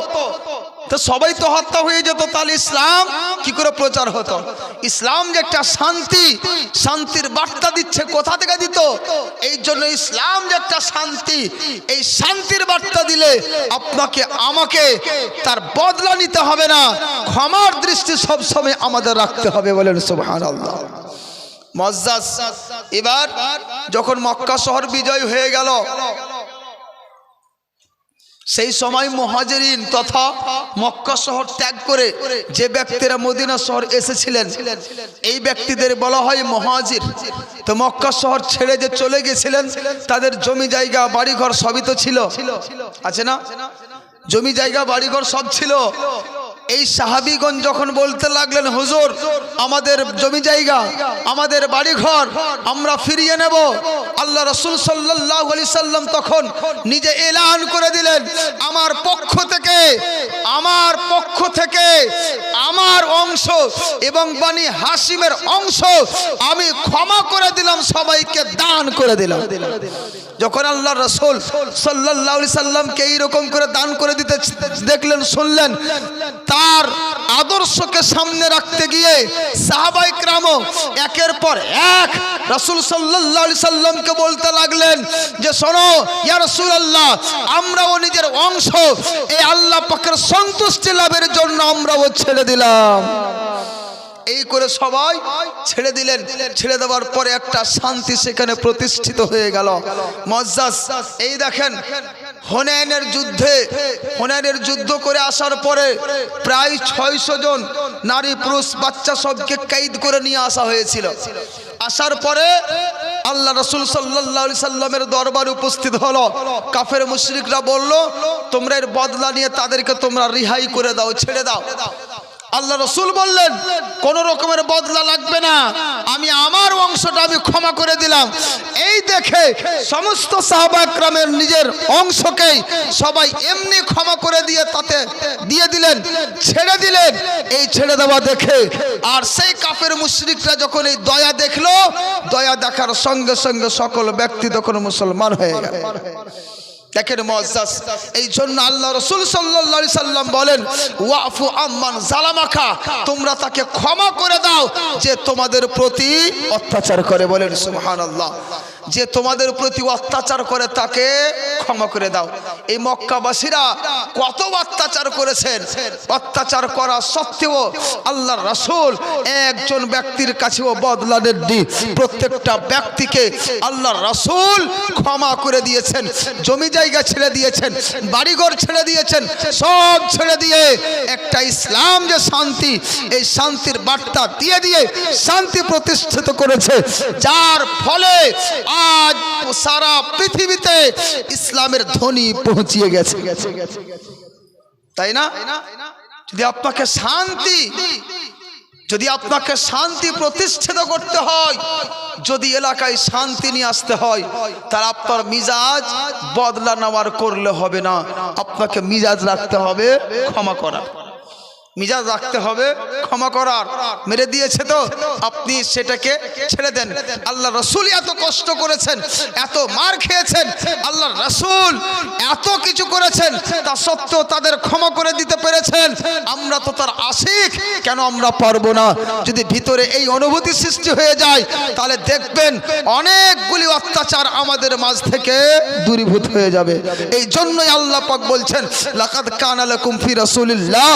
A: তো সবাই তো হত্যা হয়ে যেত, তাহলে ইসলাম কি করে প্রচার হতো? ইসলাম যে একটা শান্তি, শান্তির বার্তা দিচ্ছে, কোথা থেকে দিত? এই জন্য ইসলাম যে একটা শান্তি, এই শান্তির বার্তা দিলে আপনাকে আমাকে তার বদলা নিতে হবে না, ক্ষমার দৃষ্টি সব সময় আমাদের রাখতে হবে। বলেন সুবহানাল্লাহ। মুআজ্জাজ এবার যখন মক্কা শহর বিজয় হয়ে গেল, সেই সময় মুহাজিরিন তথা মক্কা শহর ত্যাগ করে যে ব্যক্তিরা মদিনা শহর এসেছিলেন এই ব্যক্তিদের বলা হয় মুহাজির। তো মক্কা শহর ছেড়ে যে চলে গেছিলেন তাদের জমি জায়গা বাড়িঘর সবই তো ছিল, আছে না? জমি জায়গা বাড়িঘর সব ছিল। এই সাহাবীগণ যখন বলতে লাগলেন, হুজুর আমাদের জমি জায়গা, আমাদের বাড়িঘর আমরা ফিরিয়ে নেব, আল্লাহ রাসূল সাল্লাল্লাহু আলাইহি সাল্লাম তখন নিজে এলান করে দিলেন, আমার পক্ষ থেকে আমার অংশ এবং বনি হাশিমের অংশ আমি ক্ষমা করে দিলাম, সবাইকে দান করে দিলাম। যখন আল্লাহ রাসূল সাল্লাল্লাহু আলাইহি সাল্লামকে এইরকম করে দান করে দিতে দেখলেন, শুনলেন, তার আদর্শকে সামনে রাখতে গিয়ে সাহাবায়ে কেরামও একের পর এক রাসূল সাল্লাল্লাহু আলাইহি সাল্লামকে বলতে লাগলেন যে, শোনো ইয়া রাসূলুল্লাহ, আমরাও নিজের অংশ এই আল্লাহ পাকের সন্তুষ্টি লাভের জন্য আমরাও ছেড়ে দিলাম। এই করে সবাই ছেড়ে দিলেন। ছেড়ে দেওয়ার পরে একটা শান্তি সেখানে প্রতিষ্ঠিত হয়ে গেল। মুআজ্জাজ এই দেখেন, হুনাইনের যুদ্ধ করে আসার পরে প্রায় 600 জন নারী পুরুষ বাচ্চা সবকে কয়েদ করে নিয়ে আসা হয়েছিল। আসার পরে আল্লাহ রাসূল সাল্লাল্লাহু আলাইহি সাল্লামের দরবারে উপস্থিত হলো। কাফের মুশরিকরা বলল, তোমরা এর বদলা নিয়ে তাদেরকে তোমরা রিহাই করে দাও, ছেড়ে দাও। আল্লাহ রাসূল বললেন, কোন রকমের বদলা লাগবে না, আমি আমার অংশটা আমি ক্ষমা করে দিলাম। এই দেখে সমস্ত সাহাবা کرامের নিজের অংশকেই সবাই এমনি ক্ষমা করে দিয়ে তাতে দিয়ে দিলেন, ছেড়ে দিলেন। এই ছেড়ে দেওয়া দেখে আর সেই কাফের মুশরিকরা যখন এই দয়া দেখলো, দয়া দেখার সঙ্গে সঙ্গে সকল ব্যক্তি তখন মুসলমান হয়ে গেল। দেখেন মুআজ্জাজ, এই জন্য আল্লাহ রাসূল সাল্লাল্লাহু আলাইহি সাল্লাম বলেন, ওয়াফু আম্মান জালামাকা, তোমরা তাকে ক্ষমা করে দাও যে তোমাদের প্রতি অত্যাচার করে। বলেন সুবহানাল্লাহ। যে তোমাদের প্রতি অত্যাচার করে তাকে ক্ষমা করে দাও। এই মক্কাবাসীরা কত অত্যাচার করেছেন, অত্যাচার করা সত্ত্বেও আল্লাহর রাসূল একজন ব্যক্তির কাছেও বদলা নেননি। প্রত্যেকটা ব্যক্তিকে আল্লাহর রাসূল ক্ষমা করে দিয়েছেন, জমি জায়গা ছেড়ে দিয়েছেন, বাড়িঘর ছেড়ে দিয়েছেন, সব ছেড়ে দিয়ে একটা ইসলাম যে শান্তি, এই শান্তির বার্তা দিয়ে দিয়ে শান্তি প্রতিষ্ঠিত করেছে, যার ফলে আজ সারা পৃথিবীতে ইসলামের ধ্বনি পৌঁছিয়ে গেছে। তাই না? যদি আপনাকে শান্তি প্রতিষ্ঠিত করতে হয়, যদি এলাকায় শান্তি নিয়ে আসতে হয়, তার আপনার মিজাজ বদলা নেওয়ার করলে হবে না, আপনাকে মিজাজ রাখতে হবে ক্ষমা করা। মিজাজ রাখতে হবে ক্ষমা করার। মেরে দিয়েছে তো আপনি সেটাকে ছেড়ে দেন। আল্লাহ রাসূল এত কষ্ট করেছেন, এত মার খেয়েছেন, আল্লাহ রাসূল এত কিছু করেছেন, তা সত্ত্বেও তাদের ক্ষমা করে দিতে পেরেছেন। আমরা তো তার আশিক, কেন আমরা পারবো না? যদি ভিতরে এই অনুভূতি সৃষ্টি হয়ে যায় তাহলে দেখবেন অনেকগুলি অত্যাচার আমাদের মাঝ থেকে দূরীভূত হয়ে যাবে। এই জন্যই আল্লাহ পাক বলছেন, লাকাদ কানা লাকুম ফি রাসূলিল্লাহ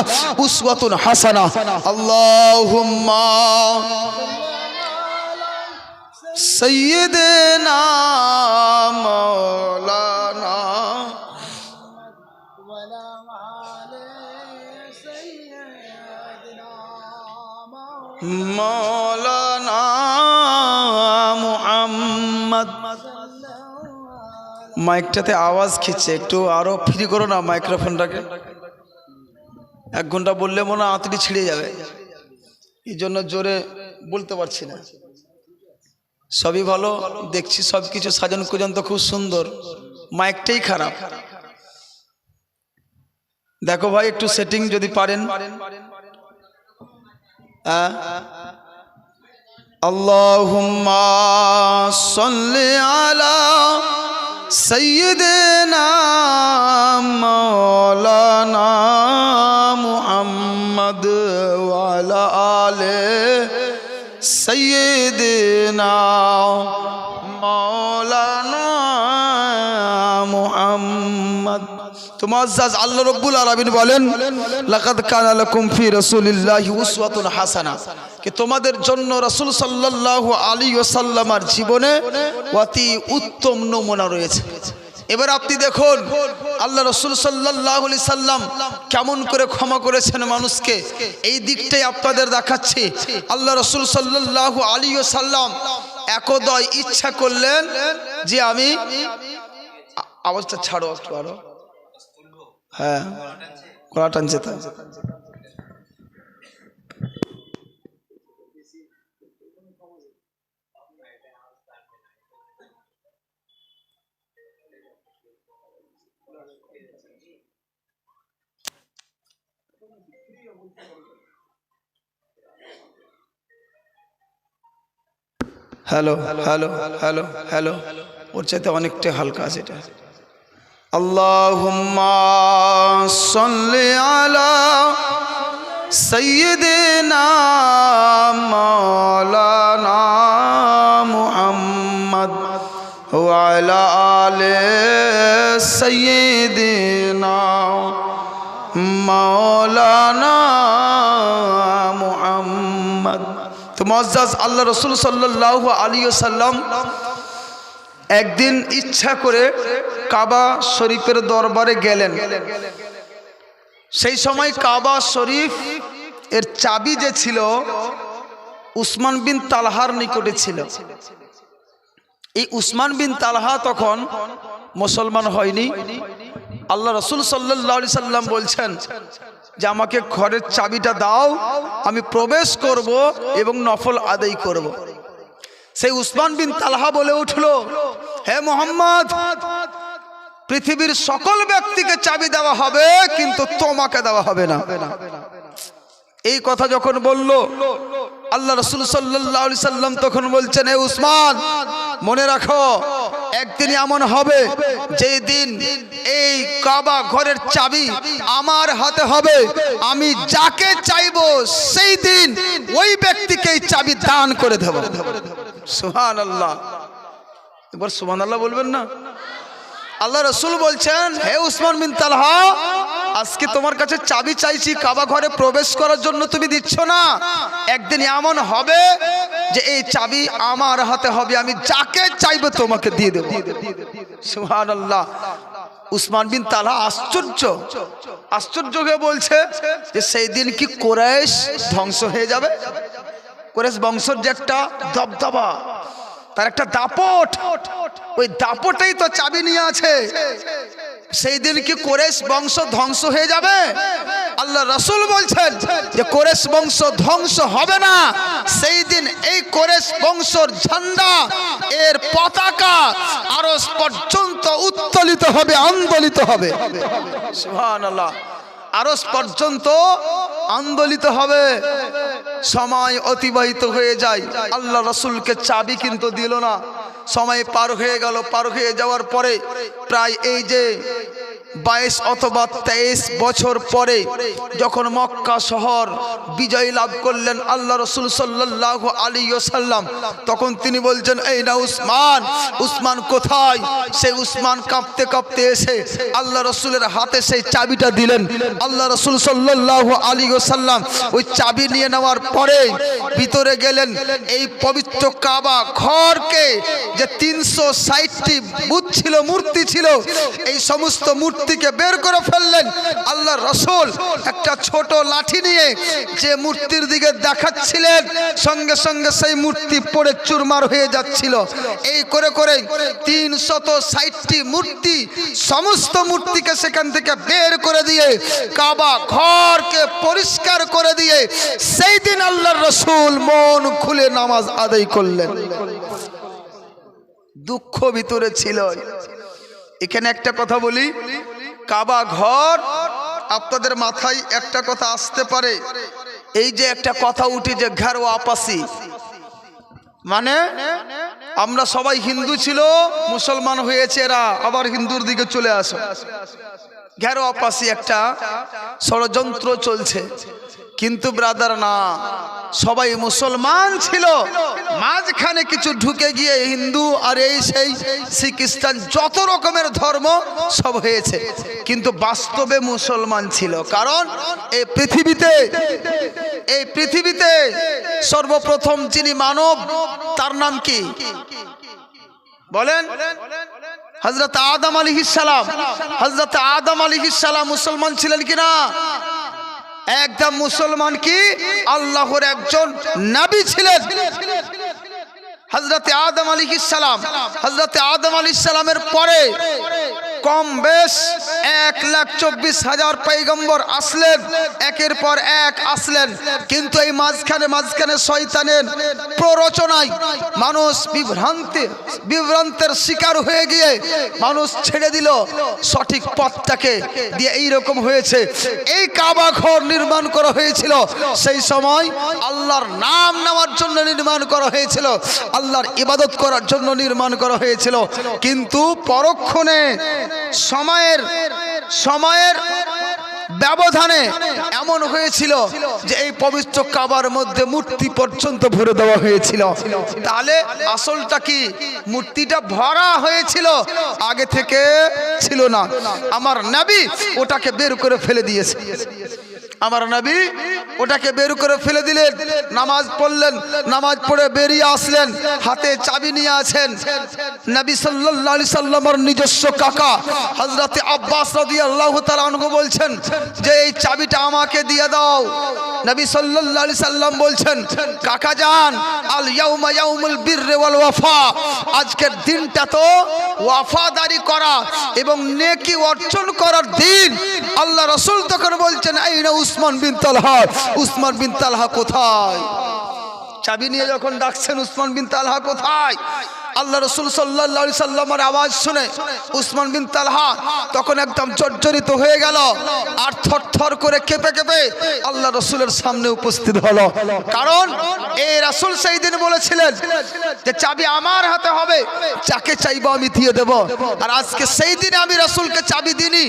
A: উসওয়াতুন হাসানাহ। আল্লাহুম্মা সাইয়্যিদিনা মাওলানা মাওলানা মুহাম্মদ। মাইকটাতে আওয়াজ খিচ্ছে, একটু আরো ফ্রি করো না মাইক্রোফোনটাকে। 1 ঘন্টা বললে মনে হয় আঁতড়ি ছিঁড়ে যাবে, এই জন্য জোরে বলতে পারছি না। সবই ভালো দেখছি, সব কিছু সাজান কুজান তো খুব সুন্দর, মাইকটাই খারাপ। দেখো ভাই একটু সেটিং যদি পারেন। আল্লাহুম্মা সাল্লি আলা সাইয়্যিদিনা মাওলানা মুহাম্মদ ওয়া আলা আলি সাইয়্যিদিনা মাওলানা মুহাম্মদ। তো মুআজ্জাজ আল্লাহ রাব্বুল আলামিন বলেন, লাকাদ কানা লাকুম ফি রাসূলিল্লাহি উসওয়াতুন হাসানাহ, कि তোমাদের জন্য রাসূল সাল্লাল্লাহু আলাইহি ওয়াসাল্লামের জীবনে অতি উত্তম নমুনা রয়েছে। এবার আপনি দেখুন আল্লাহ রাসূল সাল্লাল্লাহু আলাইহি সাল্লাম কেমন করে ক্ষমা করেছেন মানুষকে, এই দিকটাই আপনাদের দেখাচ্ছি। আল্লাহ রাসূল সাল্লাল্লাহু আলাইহি ওয়াসাল্লাম একদয় ইচ্ছা করলেন যে আমি, আওয়াজটা ছাড়ো একটু আরো, হ্যাঁ গলা টানছে তা। হ্যালো হ্যালো হ্যালো হ্যালো, ওর চাইতে অনেকটা হালকা আছে এটা। আল্লাহুম্মা সাল্লি আলা সাইয়্যিদিনা মাওলানা মুহাম্মদ ওয়া আলা আলি সাইয়্যিদিনা মাওলানা মুহাম্মদ। তো মুআজ্জাজ আল্লাহ রাসূল সাল্লাল্লাহু আলাইহি ওয়াসাল্লাম একদিন ইচ্ছা করে কাবা শরীফের দরবারে গেলেন। সেই সময় কাবা শরীফ এর চাবি যে ছিল উসমান বিন তালহার নিকটে ছিল। এই উসমান বিন তালহা তখন মুসলমান হয়নি। আল্লাহ রাসূল সাল্লাল্লাহু আলাইহি সাল্লাম বলছেন যে আমাকে ঘরের চাবিটা দাও, আমি প্রবেশ করব এবং নফল আদায় করব। সেই উসমান বিন তালহা বলে উঠলো, হে মুহাম্মদ, পৃথিবীর সকল ব্যক্তিকে চাবি দেওয়া হবে কিন্তু তোমাকে দেওয়া হবে না। এই কথা যখন বলল আল্লাহ রাসূল সাল্লাল্লাহু আলাইহি সাল্লাম তখন বলছেন, হে উসমান, মনে রাখো একদিন এমন হবে যেই দিন এই কাবা ঘরের চাবি আমার হাতে হবে, আমি যাকে চাইবো সেই দিন ওই ব্যক্তিকে এই চাবি দান করে দেব। সুবহানাল্লাহ, এবার সুবহানাল্লাহ বলবেন না? আল্লাহ রাসূল বলছেন, হে উসমান বিন তালহা, আজকে তোমার কাছে চাবি চাইছি কাবা ঘরে প্রবেশ করার জন্য, তুমি দিচ্ছ না। একদিন এমন হবে যে এই চাবি আমার হাতে হবে, আমি যাকে চাইবো তোমাকে দিয়ে দেব। সুবহানাল্লাহ। উসমান বিন তালহা আশ্চর্য হয়ে বলছে যে সেই দিন কি কুরাইশ ধ্বংস হয়ে যাবে? কুরাইশ বংশের যে একটা দবদবা, তার একটা দাপট, ওই দাপটেই তো চাবি নিয়ে আছে। সেই দিন কি কুরাইশ বংশ ধ্বংস হয়ে যাবে? আল্লাহ রাসূল বলছেন যে কুরাইশ বংশ ধ্বংস হবে না। সেই দিন এই কুরাইশ বংশের ঝান্ডা, এর পতাকা আরশ পর্যন্ত উত্তোলিত হবে, আন্দোলিত হবে। সুবহানাল্লাহ। আরশ পর্যন্ত আন্দোলিত হবে। সময় অতিবাহিত হয়ে যায়, আল্লাহ রাসূলকে চাবি কিন্তু দিল না। সময় পার হয়ে গেল। পার হয়ে যাওয়ার পরে প্রায় এই যে 22 অথবা 23 বছর পরে যখন মক্কা শহর বিজয় লাভ করলেন আল্লাহ রাসূল সাল্লাল্লাহু আলাইহি ওয়াসাল্লাম, তখন তিনি বলছেন, এই না উসমান, উসমান কোথায়? সেই উসমান কাঁপতে কাঁপতে এসে আল্লাহ রাসূলের হাতে সেই চাবিটা দিলেন। আল্লাহ রাসূল সাল্লাল্লাহু আলাইহি ওয়াসাল্লাম ওই চাবি নিয়ে নেওয়ার পরে ভিতরে গেলেন। এই পবিত্র কাবা ঘরকে যে 360টি বুত ছিল, মূর্তি ছিল, এই সমস্ত মূর্তিকে বের করে ফেললেন। আল্লাহ রাসূল একটা ছোট লাঠি নিয়ে যে মূর্তির দিকে দেখাচ্ছিলেন, সঙ্গে সঙ্গে সেই মূর্তি পড়ে চুরমার হয়ে যাচ্ছিল। এই করে করে 360টি মূর্তি, সমস্ত মূর্তিকে সেখান থেকে বের করে দিয়ে কাবা ঘরকে পরিষ্কার করে দিয়ে সেই দিন আল্লাহর রাসূল মন খুলে নামাজ আদায় করলেন। দুঃখ ভিতরে ছিল। এখানে একটা কথা বলি, কাবা ঘর, আপনাদের মাথায় একটা কথা আসতে পারে, এই যে একটা কথা উঠে যে ঘর ওয়াপাসি, মানে আমরা সবাই হিন্দু ছিল, মুসলমান হয়েছে, এরা আবার হিন্দুর দিকে চলে আসে। ঘর ওয়াপাসি একটা ষড়যন্ত্র চলছে। কিন্তু ব্রাদার না, সবাই মুসলমান ছিল, মাঝখানে কিছু ঢুকে গিয়ে হিন্দু আর এই সেই শিখ খ্রিস্টান যত রকমের ধর্ম সব হয়েছে, কিন্তু বাস্তবে মুসলমান ছিল। কারণ এই পৃথিবীতে সর্বপ্রথম যিনি মানব, তার নাম কি বলেন? হযরত আদম আলাইহিস সালাম। হযরত আদম আলাইহিস সালাম মুসলমান ছিলেন কিনা? একদম মুসলমান। কি আল্লাহর একজন নবী ছিলেন হযরত আদম আলাইহিস সালাম। হযরত আদম আলাইহিস সালামের পরে কম বেশ 1,24,000 পয়গম্বর আসলেন, একের পর এক আসলেন। কিন্তু এই মাঝখানে শয়তানের প্ররোচনায় মানুষ বিভ্রান্তের শিকার হয়ে গিয়ে মানুষ ছেড়ে দিল সঠিক পথটাকে, দিয়ে এইরকম হয়েছে। এই কাবা ঘর নির্মাণ করা হয়েছিল সেই সময় আল্লাহর নাম নেওয়ার জন্য নির্মাণ করা হয়েছিল, আল্লাহর ইবাদত করার জন্য নির্মাণ করা হয়েছিল। কিন্তু পরক্ষণে সময়ের ব্যবধানে এমন হয়েছিল যে এই পবিত্র কাবার মধ্যে মূর্তি পর্যন্ত ভরে দেওয়া হয়েছিল। তাহলে আসলটা কি? মূর্তিটা ভরা হয়েছিল, আগে থেকে ছিল না। আমার নবী ওটাকে বের করে ফেলে দিয়েছে। আমার নবী ওটাকে বের করে ফেলে দিলেন। নামাজ পড়লেন, নামাজ পড়ে বেরিয়ে আসলেন, হাতে চাবি নিয়ে আছেন। নবী সাল্লাল্লাহু আলাইহি সাল্লামের নিজস্ব কাকা হযরত আব্বাস রাদিয়াল্লাহু তাআলা আনহু বলছেন যে এই চাবিটা আমাকে দিয়ে দাও। নবী সাল্লাল্লাহু আলাইহি সাল্লাম বলছেন, কাকা জান, আল ইয়াউমা ইয়াউমুল বিররি ওয়াল ওয়াফা, আজকের দিনটা তো ওয়াফাদারি করা এবং নেকি অর্জন করার দিন। আল্লাহ রাসূল তখন বলছেন, আইনা উসমান বিন তালহা, উসমান বিন তালহা কোথায়? চাবি নিয়ে যখন ডাকছেন, উসমান বিন তালহা কোথায়? আল্লাহ রাসূল সাল্লাল্লাহু আলাইহি সাল্লামের আওয়াজ শুনে উসমান বিন তালহা তখন একদম জর্জরিত হয়ে গেল, আর থরথর করে কেঁপে কেঁপে আল্লাহ রাসূলের সামনে উপস্থিত হলো। কারণ এই রাসূল সেই দিন বলেছিলেন যে চাবি আমার হাতে হবে, যাকে চাইবো আমি দিয়ে দেব। আর আজকে সেই দিনে আমি রাসূলকে চাবি দিইনি,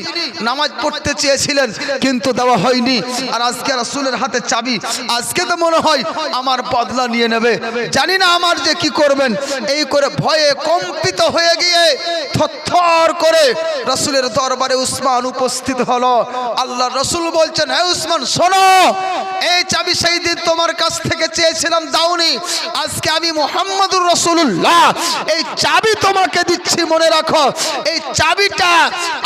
A: নামাজ পড়তে চেয়েছিলেন কিন্তু দেওয়া হয়নি, আর আজকে রাসূলের হাতে চাবি। আজকে তো মনে হয় আমার বদলা নিয়ে নেবে, জানি না আমার যে কি করবেন। এই করে ভয়ে কম্পিত হয়ে গিয়ে থরথর করে রাসূলের দরবারে উসমান উপস্থিত হলো। আল্লাহ রাসূল বলছেন, হে উসমান শোনো, এই চাবি সেই দিন তোমার কাছ থেকে চেয়েছিলাম দাওনি, আজকে আমি মুহাম্মদুর রাসূলুল্লাহ এই চাবি তোমাকে দিচ্ছি, মনে রাখো। এই চাবিটা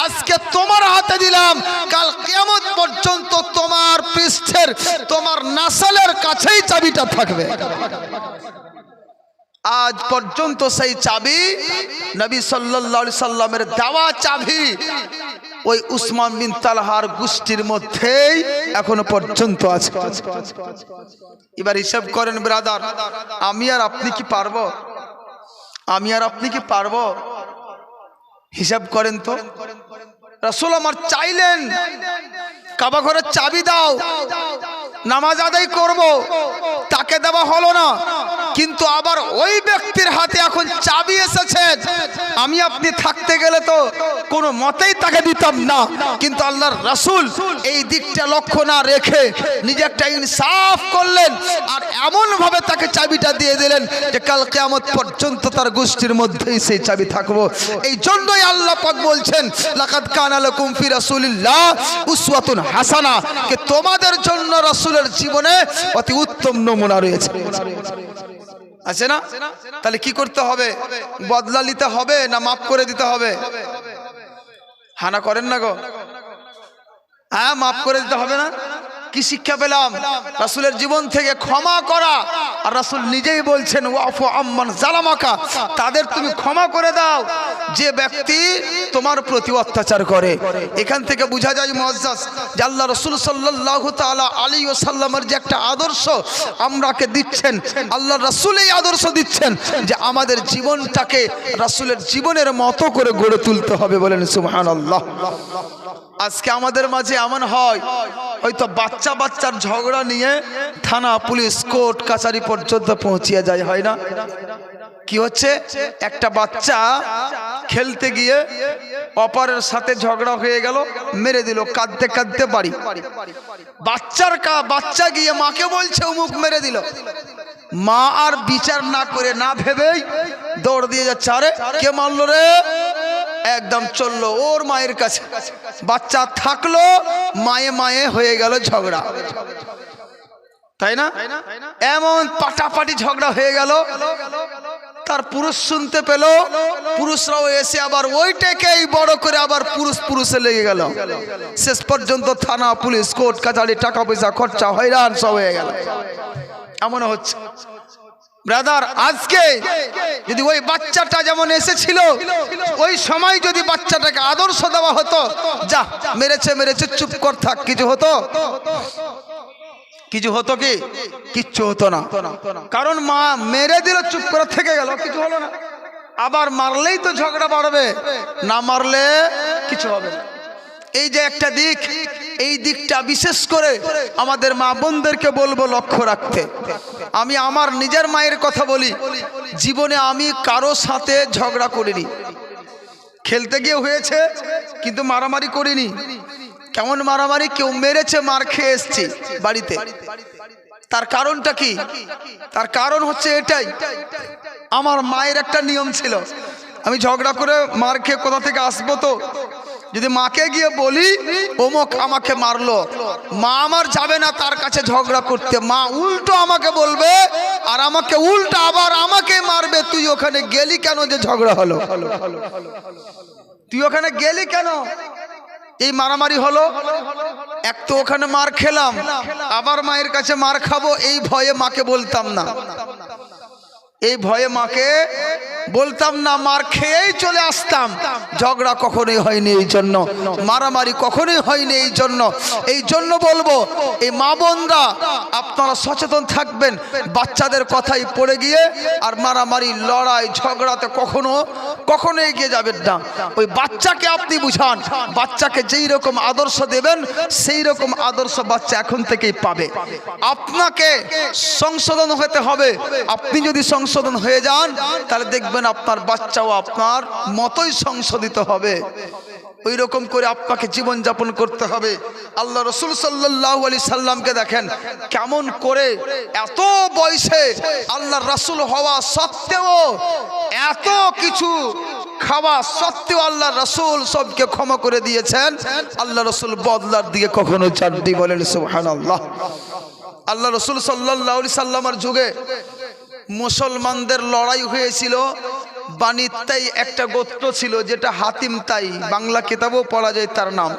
A: আজকে তোমার হাতে দিলাম, কাল কিয়ামত পর্যন্ত তোমার পৃষ্ঠের, তোমার নাসালের কাছেই চাবিটা থাকবে। আজ পর্যন্ত সেই চাবি নবী সাল্লাল্লাহু আলাইহি সাল্লামের দেওয়া চাবি ওই উসমান বিন তালহার গোষ্ঠীর মধ্যেই এখনো পর্যন্ত আছে। এবার হিসাব করেন ব্রাদার, আমি আর আপনি কি পারবো? আমি আর আপনি কি পারবো? হিসাব করেন তো। রাসূল আমার চাইলেন কাবা ঘরের চাবি দাও, নামাজ আদায় করব, তাকে দেওয়া হলো না। কিন্তু আবার ওই ব্যক্তির হাতে এখন চাবি এসেছে, আমি আপনি থাকতে গেলে তো কোনো মতেই তাকে দিতাম না, কিন্তু আল্লাহর রাসূল এই দিকটা লক্ষ্য না রেখে নিজে একটা ইনসাফ করলেন আর এমন ভাবে তাকে চাবিটা দিয়ে দিলেন যে কাল কিয়ামত পর্যন্ত তার গোষ্ঠীর মধ্যেই সেই চাবি থাকবো। এই জন্যই আল্লাহ পাক বলছেন লাকাদ কানা লাকুম ফি রাসূলিল্লাহ উসওয়াতুন হাসানা, যে তোমাদের জন্য রাসূলের জীবনে অতি উত্তম নমুনা রয়েছে। আছে না? তাহলে কি করতে হবে? বদলা নিতে হবে না মাফ করে দিতে হবে? হানা করেন না গো, হ্যাঁ মাফ করে দিতে হবে না? কি শিক্ষা পেলাম রাসূলের জীবন থেকে? ক্ষমা করা। আর রাসূল নিজেই বলছেন ওয়াফু আম্মান জালামাকা, তাদের তুমি ক্ষমা করে দাও যে ব্যক্তি তোমার প্রতি অত্যাচার করে। এখান থেকে বোঝা যায় মুআজ্জাজ যে আল্লাহ রাসূল সাল্লাল্লাহু তাআলা আলাইহি ওয়াসাল্লামের যে একটা আদর্শ আমরাকে দিচ্ছেন, আল্লাহ রাসূল এই আদর্শ দিচ্ছেন যে আমাদের জীবনটাকে রাসূলের জীবনের মতো করে গড়ে তুলতে হবে। বলেন সুবহানাল্লাহ। আজকে আমাদের মাঝে এমন হয় হয়তো বাচ্চার ঝগড়া নিয়ে থানা, পুলিশ, কোর্ট কাছারি পর্যন্ত পৌঁছিয়ে যায়, হয় না? কি হচ্ছে? একটা বাচ্চা খেলতে গিয়ে অপরের সাথে ঝগড়া হয়ে গেল, মেরে দিল, কাঁদতে কাঁদতে বাড়ি। বাচ্চা গিয়ে মাকে বলছে অমুক মেরে দিল। মা আর বিচার না করে না ভেবেই দৌড় দিয়ে যাচ্ছে, আরে কে মারলো রে? একদম চললো ওর মায়ের কাছে। বাচ্চা থাকলো, মায়ে হয়ে গেল ঝগড়া, তাই না? এমন পাটাপাটি ঝগড়া হয়ে গেল। তার পুরুষ শুনতে পেল, পুরুষরাও এসে আবার ওইটাকেই বড় করে আবার পুরুষে লেগে গেল। শেষ পর্যন্ত থানা, পুলিশ, কোর্ট কাছারি, টাকা পয়সা খরচা, হয়রান সব হয়ে গেল। এমন হচ্ছে ব্রাদার। আজকে যদি ওই বাচ্চাটা যেমন এসেছিল ওই সময় যদি বাচ্চাটাকে আদর্শ দেওয়া হতো, যা মেরেছে চুপ কর থাক, কিছু হতো? কিছু হতো কি? কিচ্ছু হতো না। কারণ মা মেরে দিল, চুপ করে থেকে গেল, কিছু হলো না। আবার মারলেই তো ঝগড়া বাড়বে, না মারলে কিছু হবে না। এই যে একটা দিক, এই দিকটা বিশেষ করে আমাদের মা বোনদেরকে বলবো লক্ষ্য রাখতে। আমি আমার নিজের মায়ের কথা বলি, জীবনে আমি কারো সাথে ঝগড়া করিনি। খেলতে গিয়ে হয়েছে কিন্তু মারামারি করিনি। কেমন মারামারি? কেউ মেরেছে, মার খেয়ে এসছি বাড়িতে। তার কারণটা কি? তার কারণ হচ্ছে এটাই, আমার মায়ের একটা নিয়ম ছিল, আমি ঝগড়া করে মার খেয়ে কোথা থেকে আসবো, তো যদি মাকে গিয়ে বলি অমুক আমাকে মারলো, মা আমার যাবে না তার কাছে ঝগড়া করতে, মা উল্টো আমাকে বলবে আর আমাকে উল্টো আবার আমাকে মারবে, তুই ওখানে গেলি কেন যে ঝগড়া হলো? তুই ওখানে গেলি কেন? এই মারামারি হলো। এক তো ওখানে মার খেলাম, আবার মায়ের কাছে মার খাবো, এই ভয়ে মাকে বলতাম না। এই ভয়ে মাকে বলতাম না, মার খেয়েই চলে আসতাম। ঝগড়া কখনোই হয়নি এই জন্য, মারামারি কখনোই হয়নি এই জন্য বলবো এই মা বোনরা আপনারা সচেতন থাকবেন, বাচ্চাদের কথাই পড়ে গিয়ে আর মারামারি, লড়াই, ঝগড়াতে কখনো এগিয়ে যাবেন না। ওই বাচ্চাকে আপনি বুঝান, বাচ্চাকে যেই রকম আদর্শ দেবেন সেই রকম আদর্শ বাচ্চা এখন থেকেই পাবে। আপনাকে সংশোধন হতে হবে। আপনি যদি সংশোধন হয়ে যান তাহলে দেখবেন আপনার বাচ্চাও আপনার মতোই সংশোধিত হবে। ওই রকম করে আপনাকে জীবন যাপন করতে হবে। আল্লাহ রাসূল সাল্লাল্লাহু আলাইহি সাল্লামকে দেখেন কেমন করে এত বয়সে আল্লাহর রাসূল হওয়া সত্ত্বেও, এত কিছু খাওয়া সত্ত্বেও আল্লাহ রাসূল সবকে ক্ষমা করে দিয়েছেন। আল্লাহ রাসূল বদলার দিকে কখনো যাননি। বলেন সুবহানাল্লাহ। আল্লাহ রাসূল সাল্লাল্লাহু আলাইহি সাল্লামের যুগে মুসলমানদের লড়াই হয়েছিল। বানী তাই একটা গোত্র ছিল যেটা হাতিম তাই, বাংলা কিতাবেও পড়া যায় তার নাম।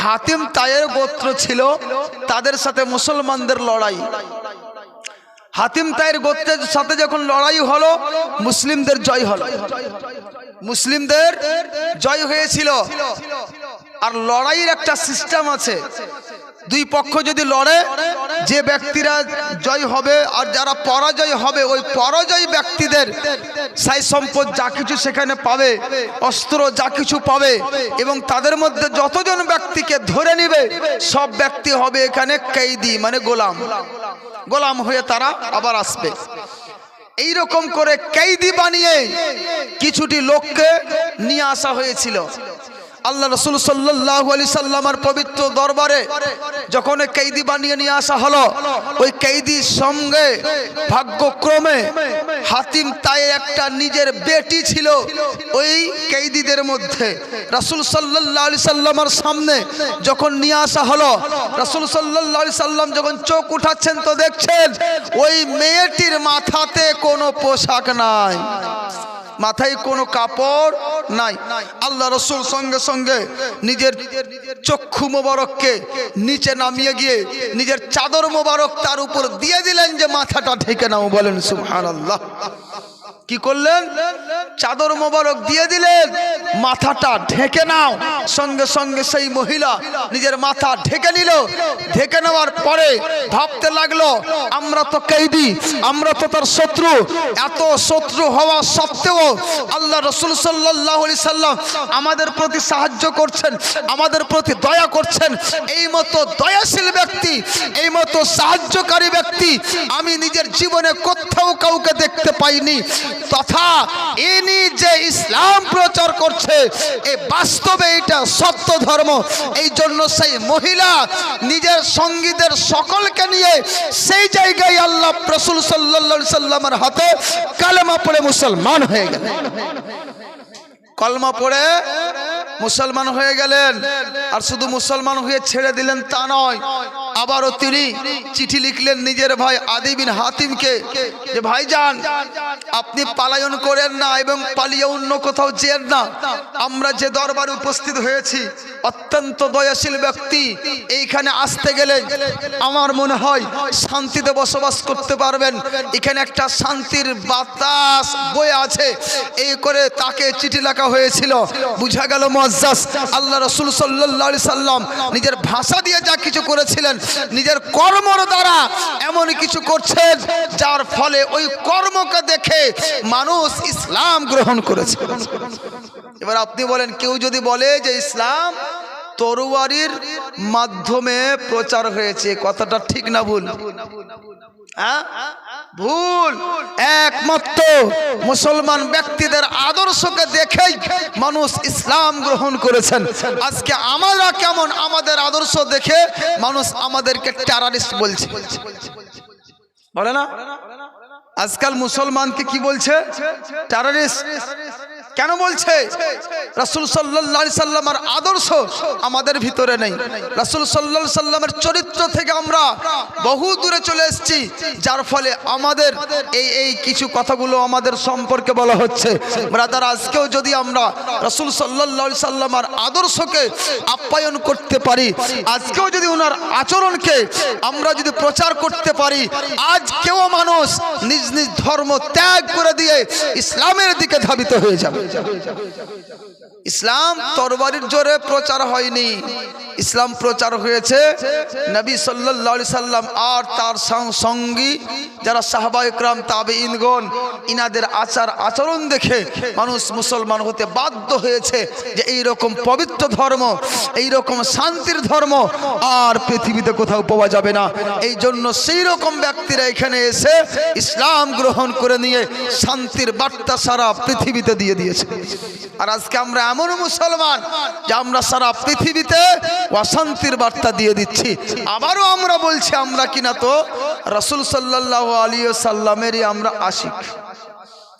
A: হাতিম তাইয়ের গোত্র ছিল, তাদের সাথে মুসলমানদের লড়াই। হাতিম তাইয়ের গোত্রের সাথে যখন লড়াই হলো, মুসলিমদের জয় হলো, মুসলিমদের জয় হয়েছিল। আর লড়াইয়ের একটা সিস্টেম আছে, দুই পক্ষ যদি লড়ে, যে ব্যক্তিরা জয় হবে আর যারা পরাজয় হবে, ওই পরাজয় ব্যক্তিদের সাই সম্পদ যা কিছু সেখানে পাবে, অস্ত্র যা কিছু পাবে, এবং তাদের মধ্যে যতজন ব্যক্তিকে ধরে নিবে সব ব্যক্তি হবে এখানে কয়েদি, মানে গোলাম। গোলাম হয়ে তারা আবার আসবে। এই রকম করে কয়েদি বানিয়ে কিছুটি লোককে নিয়ে আসা হয়েছিল। আল্লাহ রাসূল সাল্লাল্লাহু আলাইহি সাল্লামের পবিত্র দরবারে যখন কয়েদি বানিয়ে নিয়ে আসা হলো, ওই কয়েদির সঙ্গে ভাগ্যক্রমে হাতিম তাই একটা নিজের বেটি ছিল। ওই কয়েদিদের মধ্যে রাসূল সাল্লাল্লাহু আলাইহি সাল্লামের সামনে যখন নিয়ে আসা হলো, রাসূল সাল্লাল্লাহু আলাইহি সাল্লাম যখন চোখ উঠাচ্ছেন তো দেখছেন ওই মেয়েটির মাথাতে কোনো পোশাক নাই, মাথায় কোনো কাপড় নাই। আল্লাহ রাসূল সঙ্গে সঙ্গে নিজের চক্ষু মোবারককে নিচে নামিয়ে গিয়ে নিজের চাদর মোবারক তার উপর দিয়ে দিলেন যে মাথাটা ঢেকে নাও। বলেন সুবহানাল্লাহ। কি করলেন? চাদর মোবারক দিয়ে দিলেন, মাথাটা ঢেকে নাও। সঙ্গে সঙ্গে সেই মহিলা নিজের মাথা ঢেকে নিল। ঢেকে নেওয়ার পরে ভাবতে লাগলো, আমরা তো কয়েদি, আমরা তো তার শত্রু। এত শত্রু হওয়া সত্ত্বেও আল্লাহ রাসূল সাল্লাল্লাহু আলাইহি সাল্লাম আমাদের প্রতি সাহায্য করছেন, আমাদের প্রতি দয়া করছেন। এই মতো দয়াশীল ব্যক্তি, এই মতো সাহায্যকারী ব্যক্তি আমি নিজের জীবনে কোথাও কাউকে দেখতে পাইনি। তথা ইনি যে ইসলাম প্রচার করছে, এই বাস্তবে এটা সত্য ধর্ম। এই জন্য সেই মহিলা নিজের সঙ্গীদের সকলকে নিয়ে সেই জায়গায় আল্লাহ রাসূল সাল্লাল্লাহু আলাইহি সাল্লামের হাতে কালেমা পড়ে মুসলমান হয়ে গেলেন। কলমা পড়ে মুসলমান হয়ে গেলেন। আর শুধু মুসলমান হয়ে ছেড়ে দিলেন তা নয়, আবারও তিনি চিঠি লিখলেন নিজের ভাই আদি বিন হাতিমকে যে ভাইজান, আপনি পালায়ন করেন না এবং পালিয়ে অন্য কোথাও যেন না। আমরা যে দরবারে উপস্থিত হয়েছি অত্যন্ত দয়াশীল ব্যক্তি, এইখানে আসতে গেলে আমার মনে হয় শান্তিতে বসবাস করতে পারবেন। এখানে একটা শান্তির বাতাস বয়ে আছে। এই করে তাকে চিঠি লেখা হয়েছিল। বুঝা গেল মুআজ্জাজ আল্লাহ রাসূল সাল্লাল্লাহু আলাইহি সাল্লাম নিজের ভাষা দিয়ে যা কিছু করেছিলেন, নিজের কর্মর দ্বারা এমন কিছু করছেন যার ফলে ওই কর্মকে দেখে মানুষ ইসলাম গ্রহণ করেছে। এবার আপনি বলেন, কেউ যদি বলে যে ইসলাম তরবারির মাধ্যমে প্রচার হয়েছে, কথাটা ঠিক না ভুল? ভুল। একমাত্র মুসলমান ব্যক্তিদের আদর্শকে দেখেই মানুষ ইসলাম গ্রহণ করেছেন। আজকে আমরা কেমন, আমাদের আদর্শ দেখে মানুষ আমাদেরকে টেররিস্ট বলছে, বলে না? আজকাল মুসলমানকে কি বলছে? টেররিস্ট। কেন বলছে? রাসূল সাল্লাল্লাহু আলাইহি সাল্লামের আদর্শ আমাদের ভিতরে নেই। রাসূল সাল্লাল্লাহু আলাইহি সাল্লামের চরিত্র থেকে আমরা বহু দূরে চলে এসেছি, যার ফলে আমাদের এই কিছু কথাগুলো আমাদের সম্পর্কে বলা হচ্ছে। ব্রাদার, আজকেও যদি আমরা রাসূল সাল্লাল্লাহু আলাইহি সাল্লামের আদর্শকে আপ্যায়ন করতে পারি, আজকেও যদি ওনার আচরণকে আমরা যদি প্রচার করতে পারি, আজকেও মানুষ নিজ নিজ ধর্ম ত্যাগ করে দিয়ে ইসলামের দিকে ধাবিত হয়ে যাবে। ইসলাম তরবারির জোরে প্রচার হয়নি, ইসলাম প্রচার হয়েছে নবী সাল্লাল্লাহু আলাইহি সাল্লাম আর তার সঙ্গী যারা সাহাবায়ে কেরাম তাবেঈনগণ, ইনাদের আচার আচরণ দেখে মানুষ মুসলমান হতে বাধ্য হয়েছে যে এই রকম পবিত্র ধর্ম, এই রকম শান্তির ধর্ম আর পৃথিবীতে কোথাও পাওয়া যাবে না। এই জন্য সেই রকম ব্যক্তিরা এখানে এসে ইসলাম গ্রহণ করে নিয়ে শান্তির বার্তা সারা পৃথিবীতে দিয়ে দিয়েছে। আর আজকে আমরা এমন মুসলমান যে আমরা সারা পৃথিবীতে অশান্তির বার্তা দিয়ে দিচ্ছি। আবারও আমরা বলছি, আমরা কিনা তো রাসূল সাল্লাল্লাহু আলাইহি ওয়াসাল্লামেরই আমরা আশিক।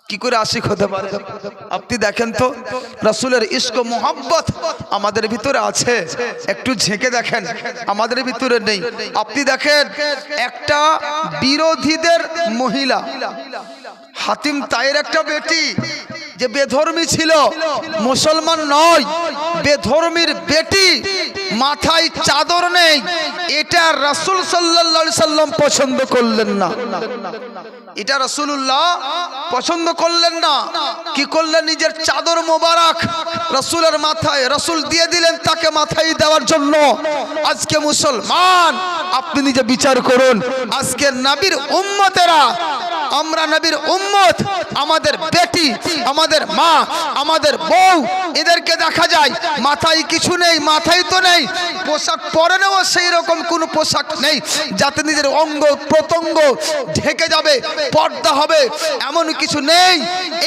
A: কি করে আশিক হতে পারে? আপনি দেখেন তো, রাসূলের ইশক ও মুহাব্বত আমাদের ভিতরে আছে, একটু ঝেঁকে দেখেন, আমাদের ভিতরে নেই। আপনি দেখেন একটা বিরোধীদের মহিলা, হাতিম তাইয়ের একটা বেটি যে বেধর্মী ছিল, মুসলমান নয়, বেধর্মীর বেটি, মাথায় চাদর নেই, এটা রাসূল সাল্লাল্লাহু আলাইহি সাল্লাম পছন্দ করলেন না। এটা রাসূলুল্লাহ পছন্দ করলেন না। কি করলেন? নিজের চাদর মোবারক রাসূলের মাথায়, রাসূল দিয়ে দিলেন তাকে মাথায় দেওয়ার জন্য। আজকে মুসলমান আপনি নিজে বিচার করুন, আজকে নবীর উম্মতেরা, আমরা নবীর উম্মত, আমাদের বেটি, আমাদের মা, আমাদের বউ, এদেরকে দেখা যায় মাথায় কিছু নেই, মাথায় তো নেই, পোশাক পরে নেও সেই রকম কোনো পোশাক নেই যাতে নিজের অঙ্গ প্রত্যঙ্গ ঢেকে যাবে, পর্দা হবে, এমন কিছু নেই।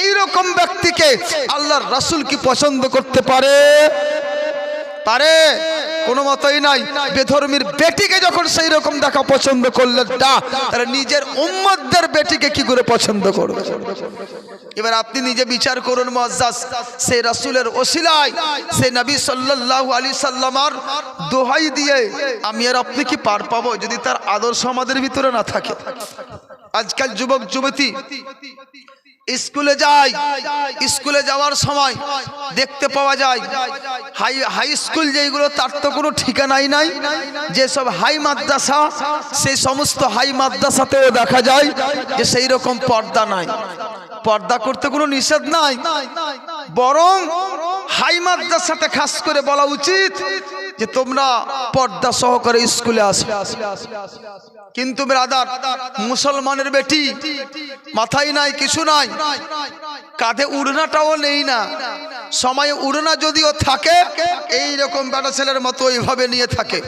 A: এই রকম ব্যক্তিকে আল্লাহর রাসূল কি পছন্দ করতে পারে? পারে? কোনো মতই নাই। বেধর্মীর বেটিকে যখন সেই রকম দেখা পছন্দ করলেন না, তাহলে নিজের উম্মতদের বেটিকে কি করে পছন্দ করবে? এবার আপনি নিজে বিচার করুন মুআজ্জাজ, সেই রাসূলের ওসিলায়, সেই নবী সাল্লাল্লাহু আলাইহি সাল্লামার দোহাই দিয়ে আমি আর আপনি কি পার পাবো যদি তার আদর্শ আমাদের ভিতরে না থাকে? আজকাল যুবক যুবতী স্কুলে যায়, স্কুলে যাওয়ার সময় দেখতে পাওয়া যায় হাই স্কুল যেগুলো তার তো কোনো ঠিকানাই নাই, যেসব হাই মাদ্রাসা, সেই সমস্ত হাই মাদ্রাসাতেও দেখা যায় যে সেই রকম পর্দা নাই। পর্দা করতে কোনো নিষেধ নাই, বরং হাই মাদ্রাসাতে খাস করে বলা উচিত যে তোমরা পর্দা সহকারে স্কুলে আসো। কিন্তু ব্রাদার, মুসলমানের বেটি মাথায় নাই, কিছু নাই, কাঁধে উড়নাটাও নেই না, সময় উড়না যদিও থাকে এই রকম বেটা ছেলের মতো এইভাবে নিয়ে থাকে,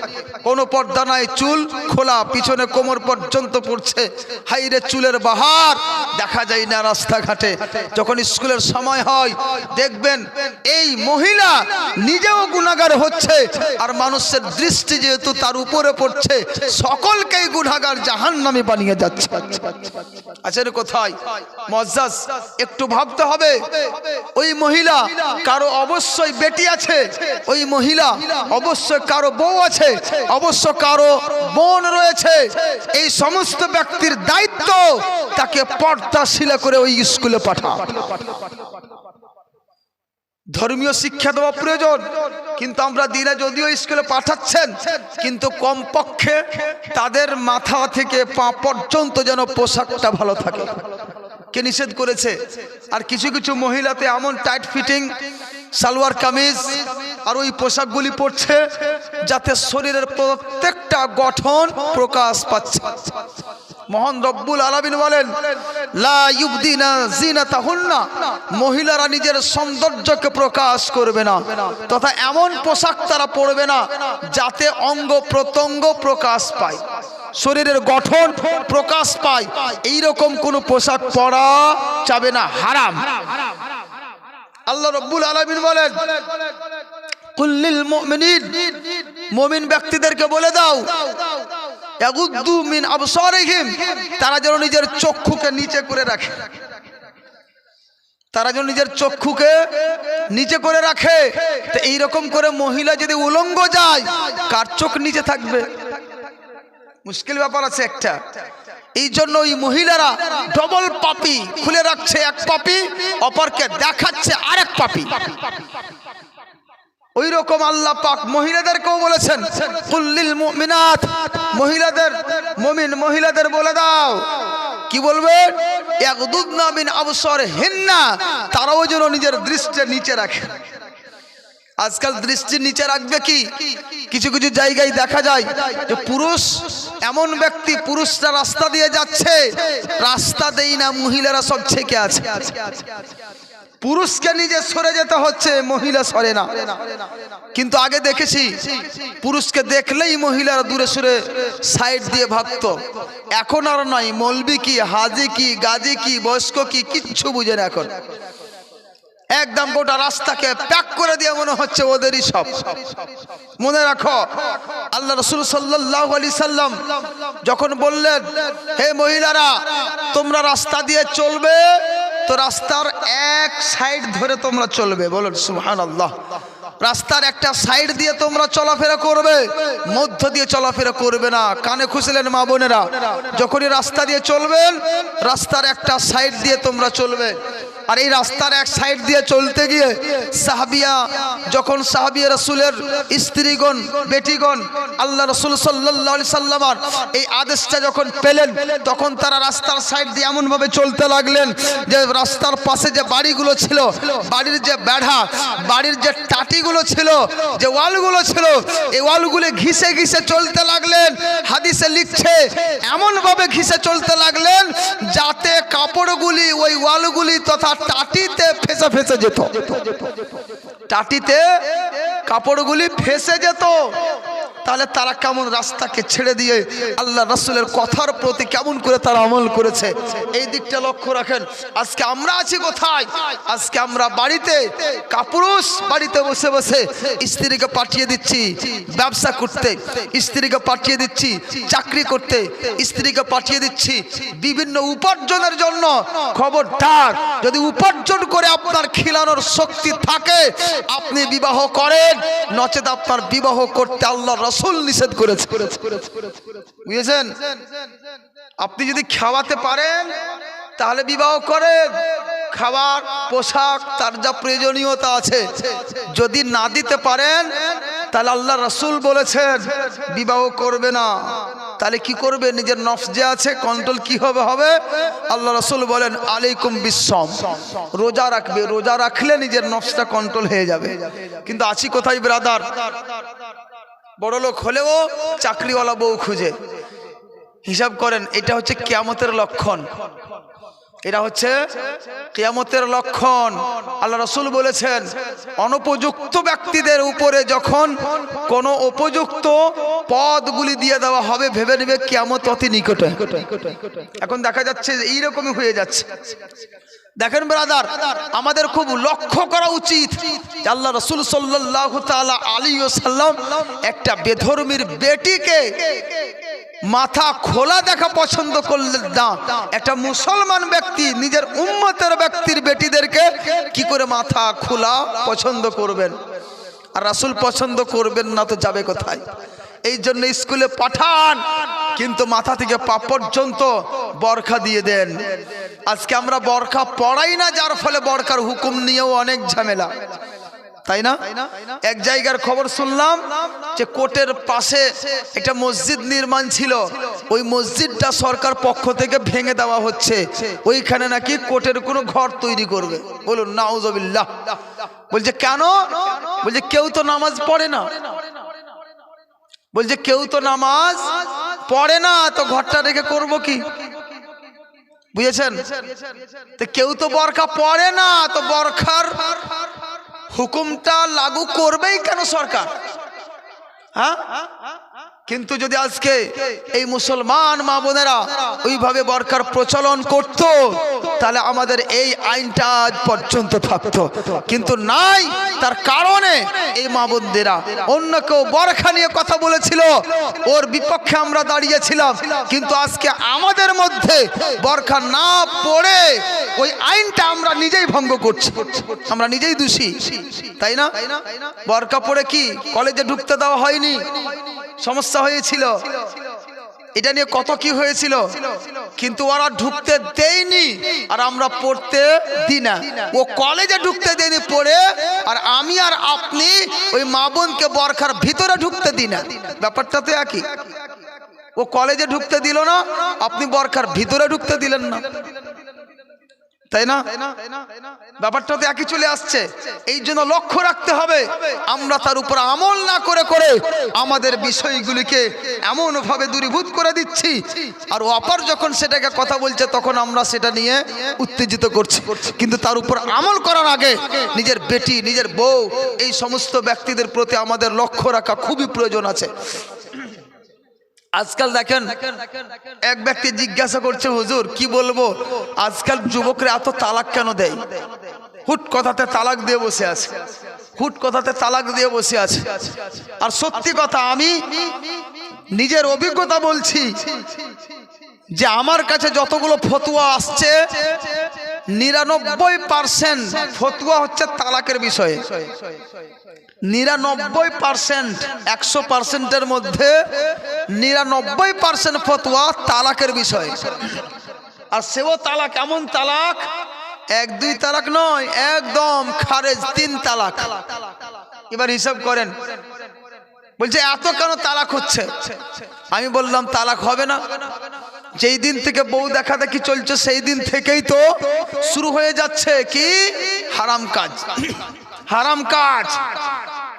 A: কোনো পর্দা নাই, চুল খোলা, পিছনে কোমর পর্যন্ত পড়ছে, হাইরে চুলের বাহার দেখা যায় না রাস্তাঘাটে। যখন স্কুলের সময় হয় দেখবেন এই মহিলা নিজেও গুনাহগার হচ্ছে, আর মানুষের দৃষ্টি যেহেতু তার উপরে পড়ছে, সকলকেই গুনাহগার জাহান্নামী বানিয়ে যাচ্ছে। আচ্ছা কোথায় মুআজ্জাজ, একটু ভাবতে হবে। ওই মহিলা কারো অবশ্যই বেটি আছে, ওই মহিলা অবশ্যই কারো বউ আছে, অবশ্য কারো বোন রয়েছে। এই সমস্ত ব্যক্তির দায়িত্ব তাকে পর্দাশীল করে ওই স্কুলে পাঠা। ধর্মীয় শিক্ষা দেওয়া প্রয়োজন, কিন্তু আমরা দিনে যদিও স্কুলে পাঠাচ্ছেন, কিন্তু কমপক্ষে তাদের মাথা থেকে পা পর্যন্ত যেন পোশাকটা ভালো থাকে। কে নিষেধ করেছে? আর কিছু কিছু মহিলাতে এমন টাইট ফিটিং সালোয়ার কামিজ আর ওই পোশাকগুলি পরছে যাতে শরীরের প্রত্যেকটা গঠন প্রকাশ পাচ্ছে। মহান রব্বুল আলামিন বলেন, লা ইউবদিনা জিনাতাহুন্না, মহিলারা নিজের সৌন্দর্যকে প্রকাশ করবে না, তথা এমন পোশাক তারা পরবে না যাতে অঙ্গ প্রত্যঙ্গ প্রকাশ পায়, শরীরের গঠন প্রকাশ পায়, এই রকম কোন পোশাক পরা যাবে না, হারাম। আল্লাহ রব্বুল আলামিন বলেন, কুল্লিল মুমিনিন, মুমিন ব্যক্তিদেরকে বলে দাও, ইয়াগুদ্দু মিন আবসারিহিম, তারা যেন নিজের চক্ষুকে নিচে করে রাখে, তারা যেন নিজের চক্ষুকে নিচে করে রাখে। তো এইরকম করে মহিলা যদি উলঙ্গ যায়, কার চোখ নিচে থাকবে? মুশকিল ব্যাপার আছে একটা। এই জন্য ওই মহিলারা ডবল পাপি খুলে রাখছে, এক পাপি অপরকে দেখাচ্ছে আরেক পাপি। ওই রকম আল্লাহ পাক মহিলাদেরকেও বলেছেন, কুল্লিল মুমিনাত, মহিলাদের, মুমিন মহিলাদের বলে দাও, কি বলবে? ইয়াগুদুদনা মিন আবসারিহিন্না, তারাও যেন নিজের দৃষ্টি নিচে রাখে। আজকাল দৃষ্টি নিচে রাখবে কি? কিছু কিছু জায়গায় দেখা যায় যে পুরুষ, এমন ব্যক্তি, পুরুষরা রাস্তা দিয়ে যাচ্ছে, রাস্তা দেই না, মহিলারা সব ছেকে আছে। পুরুষকে নিজে সরে যেতে হচ্ছে, মহিলা সরে না। কিন্তু আগে দেখেছি পুরুষকে দেখলেই মহিলারা দূরে সরে সাইড দিয়ে ভাগতো, এখন আর নয়। মৌলবি কি, হাজি কি, গাজী কি, বয়স্ক কি, কিচ্ছু বুঝে না এখন। একদম গোটা রাস্তাকে প্যাক করে দিয়ে মনে হচ্ছে ওদেরই সব। মনে রাখো, আল্লাহ রাসূল সাল্লাল্লাহু আলাইহি সাল্লাম যখন বললেন, হে মহিলারা, তোমরা রাস্তা দিয়ে চলবে তো রাস্তার এক সাইড ধরে তোমরা চলবে, বলুন সুবহানাল্লাহ। রাস্তার একটা সাইড দিয়ে তোমরা চলাফেরা করবে, মধ্য দিয়ে চলাফেরা করবে না। কানে খুশলেন মা বোনেরা, যখনই রাস্তা দিয়ে চলবেন, রাস্তার একটা সাইড দিয়ে তোমরা চলবে। আর এই রাস্তার এক সাইড দিয়ে চলতে গিয়ে সাহাবিয়া যখন সাহাবিয়া রাসূলের স্ত্রীগণ বেটিগণ আল্লাহ রাসূল সাল্লাল্লাহু আলাইহি সাল্লামের এই আদেশটা যখন পেলেন তখন তারা রাস্তার সাইড দিয়ে এমন ভাবে চলতে লাগলেন যে রাস্তার পাশে যে বাড়িগুলো ছিল, বাড়ির যে বেড়া, বাড়ির যে টাটিগুলো ছিল, যে ওয়ালগুলো ছিল, এই ওয়ালগুলো ঘিসে ঘিসে চলতে লাগলেন। হাদিসে লিখছে এমন ভাবে ঘিসে চলতে লাগলেন যাতে কাপড়গুলি ওই ওয়ালগুলি তথা টাটিতে ফেসে ফেসে যেত, টাটিতে কাপড়গুলি ফেসে যেত। তাহলে তারা কেমন রাস্তাকে ছেড়ে দিয়ে আল্লাহ রাসূলের কথার প্রতি কেমন করে তারা আমল করেছে, এই দিকটা লক্ষ্য রাখেন। আজকে আমরা আছি কোথায়? আজকে আমরা বাড়িতে, কাপুরুষ বাড়িতে বসে বসে স্ত্রীকে পাঠিয়ে দিচ্ছি ব্যবসা করতে, স্ত্রীকে পাঠিয়ে দিচ্ছি চাকরি করতে, স্ত্রীকে পাঠিয়ে দিচ্ছি বিভিন্ন উপার্জনের জন্য। খবরদার, যদি উপার্জন করে আপনার খিলানোর শক্তি থাকে আপনি বিবাহ করেন, নচেত আপনার বিবাহ করতে আল্লাহ রাসূল নিষেধ করেছে। বুঝেছেন? আপনি যদি খাওয়াতে পারেন তাহলে বিবাহ করেন, খাবার পোশাক তার যা প্রয়োজনীয়তা আছে। যদি না দিতে পারেন তাহলে আল্লাহ রাসূল বলেছেন বিবাহ করবে না। তাহলে কি করবে? নিজের নফস যে আছে কন্ট্রোল কি হবে? আল্লাহ রাসূল বলেন আলাইকুম বিসসাম, রোজা রাখবে, রোজা রাখলে নিজের নফসটা কন্ট্রোল হয়ে যাবে। কিন্তু আছি কোথায় ব্রাদার? বড় লোক হলেও চাকরিওয়ালা বউ খুঁজে। হিসাব করেন, এটা হচ্ছে কিয়ামতের লক্ষণ, এটা হচ্ছে কিয়ামতের লক্ষণ। আল্লাহ রাসূল বলেছেন অনুপযুক্ত ব্যক্তিদের উপরে যখন কোনো উপযুক্ত পদগুলি দিয়ে দেওয়া হবে ভেবে নেবে কিয়ামত অতি নিকটে। এখন দেখা যাচ্ছে এইরকমই হয়ে যাচ্ছে। দেখেন ব্রাদার, আমাদের খুব লক্ষ্য করা উচিত। আল্লাহ রাসূল সাল্লাল্লাহু তাআলা আলাইহি ওয়াসাল্লাম একটা বেধর্মীর বেটিকে মাথা খোলা দেখা পছন্দ করলেন না। একটা মুসলমান ব্যক্তি নিজের উম্মতের ব্যক্তির বেটিদেরকে কি করে মাথা খোলা পছন্দ করবেন? আর রাসূল পছন্দ করবেন না তো যাবে কোথায়? এই জন্য স্কুলে পাঠান, কিন্তু মাথা থেকে পা পর্যন্ত বরখা দিয়ে দেন। আজকে আমরা বরখা পড়াই না, যার ফলে বরখার হুকুম নিয়েও অনেক ঝামেলা, তাই না? এক জায়গার খবর শুনলাম যে কোর্টের পাশে একটা মসজিদ নির্মাণ ছিল, ওই মসজিদটা সরকার পক্ষ থেকে ভেঙে দেওয়া হচ্ছে। ওইখানে নাকি কোর্টের কোনো ঘর তৈরি করবে। বলুন নাউজুবিল্লাহ। বলছে কেন? বলছে কেউ তো নামাজ পড়ে না। বলছে কেউ তো নামাজ পড়ে না, তো ঘরটা রেখে করব কি? বুঝেছেন? তো কেউ তো বরখা পড়ে না, তো বরখার হুকুমটা লাগু করবেই কেন সরকার? হ্যাঁ, কিন্তু যদি আজকে এই মুসলমান মা বোনেরা ওইভাবে বরখার প্রচলন করত তাহলে আমাদের এই আইনটা আজ পর্যন্ত থাকতো, কিন্তু নাই। তার কারণে এই মা বোনেরা অন্য কেউ বরখা নিয়ে কথা বলেছিল, ওর বিপক্ষে আমরা দাঁড়িয়েছিলাম, কিন্তু আজকে আমাদের মধ্যে বরখা না পড়ে ওই আইনটা আমরা নিজেই ভঙ্গ করছি, আমরা নিজেই দোষী, তাই না? বরখা পড়ে কি কলেজে ঢুকতে দেওয়া হয়নি? সমস্যা হয়েছিল, এটা নিয়ে কত কি হয়েছিল, কিন্তু ওরা ঢুকতে দেয়নি আর আমরা পড়তে দিই না। ও কলেজে ঢুকতে দেয়নি পড়ে, আর আমি আর আপনি ওই মা বোনকে বরখার ভিতরে ঢুকতে দিই না। ব্যাপারটা তো একই। ও কলেজে ঢুকতে দিল না, আপনি বরখার ভিতরে ঢুকতে দিলেন না, তাই না? ব্যাপারটা তো একই চলে আসছে। এই জন্য লক্ষ্য রাখতে হবে আমরা তার উপর আমল না করে করে আমাদের বিষয়গুলিকে এমন ভাবে দূরীভূত করে দিচ্ছি, আর অপর যখন সেটাকে কথা বলছে তখন আমরা সেটা নিয়ে উত্তেজিত করছি। কিন্তু তার উপর আমল করার আগে নিজের বেটি, নিজের বউ, এই সমস্ত ব্যক্তিদের প্রতি আমাদের লক্ষ্য রাখা খুবই প্রয়োজন আছে। আজকাল দেখেন এক ব্যক্তি জিজ্ঞাসা করছে, হুজুর কি বলবো, আজকাল যুবকরা এত তালাক কেন দেয়? হুট কথাতে তালাক দিয়ে বসে আছে, হুট কথাতে তালাক দিয়ে বসে আছে। আর সত্যি কথা, আমি নিজের অভিজ্ঞতা বলছি যে আমার কাছে যতগুলো ফতোয়া আসছে 99% ফতোয়া হচ্ছে তালাকের বিষয়ে। 99%, 100%-এর মধ্যে 99% ফতোয়া তালাকের বিষয়ে। আর সেও তালাক এমন তালাক এক দুই তালাক নয়, একদম খারেজ 3 তালাক। এবার হিসাব করেন, বলছে এত কেন তালাক হচ্ছে? আমি বললাম তালাক হবে না, যেই দিন থেকে বউ দেখা দেখি চলছে সেই দিন থেকেই তো শুরু হয়ে যাচ্ছে কি হারাম কাজ। হারাম কাজ।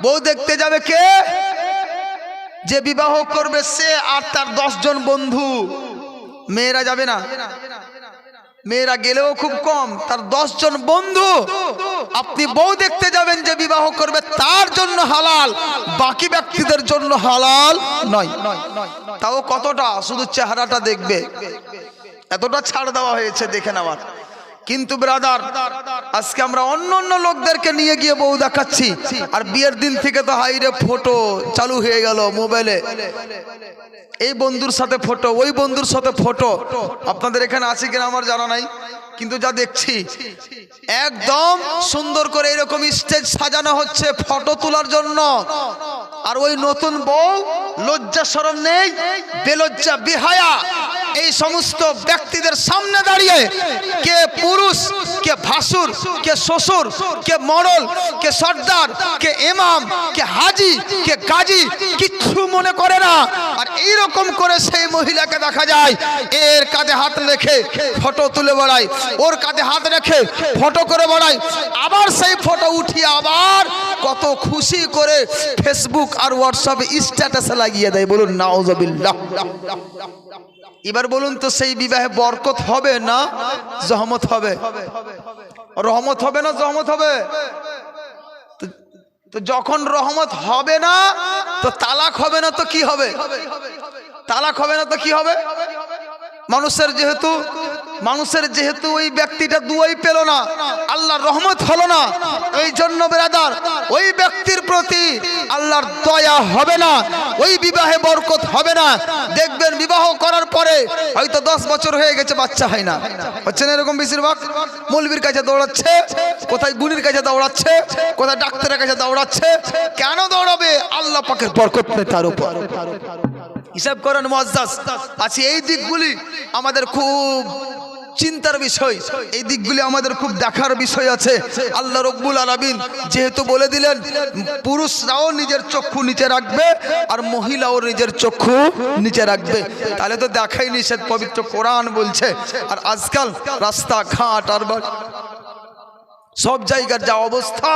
A: বউ দেখতে যাবে কে? যে বিবাহ করবে সে আর তার 10 জন বন্ধু। মেয়েরা যাবে না, মেয়েরা গেলেও খুব কম, তার 10 জন বন্ধু। আপনি বউ দেখতে যাবেন যে বিবাহ করবে তার জন্য হালাল, বাকি ব্যক্তিদের জন্য হালাল নয়। তাও কতটা? শুধু চেহারাটা দেখবে, এতটা ছাড় দেওয়া হয়েছে দেখে নেওয়ার। কিন্তু ব্রাদার, আজকে আমরা অন্য অন্য লোকদেরকে নিয়ে গিয়ে বউ দেখাচ্ছি, আর বিয়ের দিন থেকে তো হাইরে ফটো চালু হয়ে গেল মোবাইলে। এই বন্ধুর সাথে ফটো, ওই বন্ধুর সাথে ফটো। আপনাদের এখানে আছে কিনা আমার জানা নাই, কিন্তু যা দেখছি একদম সুন্দর করে এরকম স্টেজ সাজানো হচ্ছে ফটো তোলার জন্য। আর ওই নতুন বউ লজ্জা শরম নেই, বেলজ্জা বেহায়া এই সমস্ত ব্যক্তিদের সামনে দাঁড়িয়ে কে পুরুষ, কে ভাসুর, কে শ্বশুর, কে মডল, কে সর্দার, কে ইমাম, কে হাজি, কে গাজী কিচ্ছু মনে করে না। আর এইরকম করে সেই মহিলাকে দেখা যায় এর কাঁধে হাত রেখে ফটো তুলে বেড়ায়, ওর কাঁধে হাত রেখে ফটো করে বেড়ায়, আবার সেই ফটো উঠিয়ে আবার কত খুশি করে ফেসবুক আর হোয়াটসঅ্যাপে স্ট্যাটাসে লাগিয়ে দেয়। বলুন নাউজুবিল্লাহ। এবার বলুন তো সেই বিবাহে বরকত হবে না জহমত হবে? রহমত হবে না জহমত হবে? তো যখন রহমত হবে না তো তালাক হবে না তো কি হবে? তালাক হবে না তো কি হবে? মানুষের যেহেতু ওই ব্যক্তিটা দুয়াই পেল না, আল্লাহর রহমত হলো না, এই জন্য ব্রাদার ওই ব্যক্তির প্রতি আল্লাহর দয়া হবে না, ওই বিবাহে বরকত হবে না। দেখবেন বিবাহ করার পরে হয়তো 10 বছর হয়ে গেছে, বাচ্চা হয় না। হচ্ছে না এরকম? বেশিরভাগ মৌলবীর কাছে দৌড়াচ্ছে, কোথায় গুণীর কাছে দৌড়াচ্ছে, কোথায় ডাক্তারের কাছে দৌড়াচ্ছে। কেন দৌড়াবে? আল্লাহ পাকের বরকত নেই তার উপর। হিসাব করেন মুআজ্জাজ। আচ্ছা, এই দিকগুলি আমাদের খুব চিন্তার বিষয়, এই দিকগুলি আমাদের খুব দেখার বিষয় আছে। আল্লাহ রব্বুল আলামিন যেহেতু বলে দিলেন পুরুষরাও নিজের চক্ষু নিচে রাখবে আর মহিলাও নিজের চক্ষু নিচে রাখবে, তাহলে তো দেখাই নিষেধ, পবিত্র কোরআন বলছে। আর আজকাল রাস্তাঘাট আর সব জায়গার যা অবস্থা,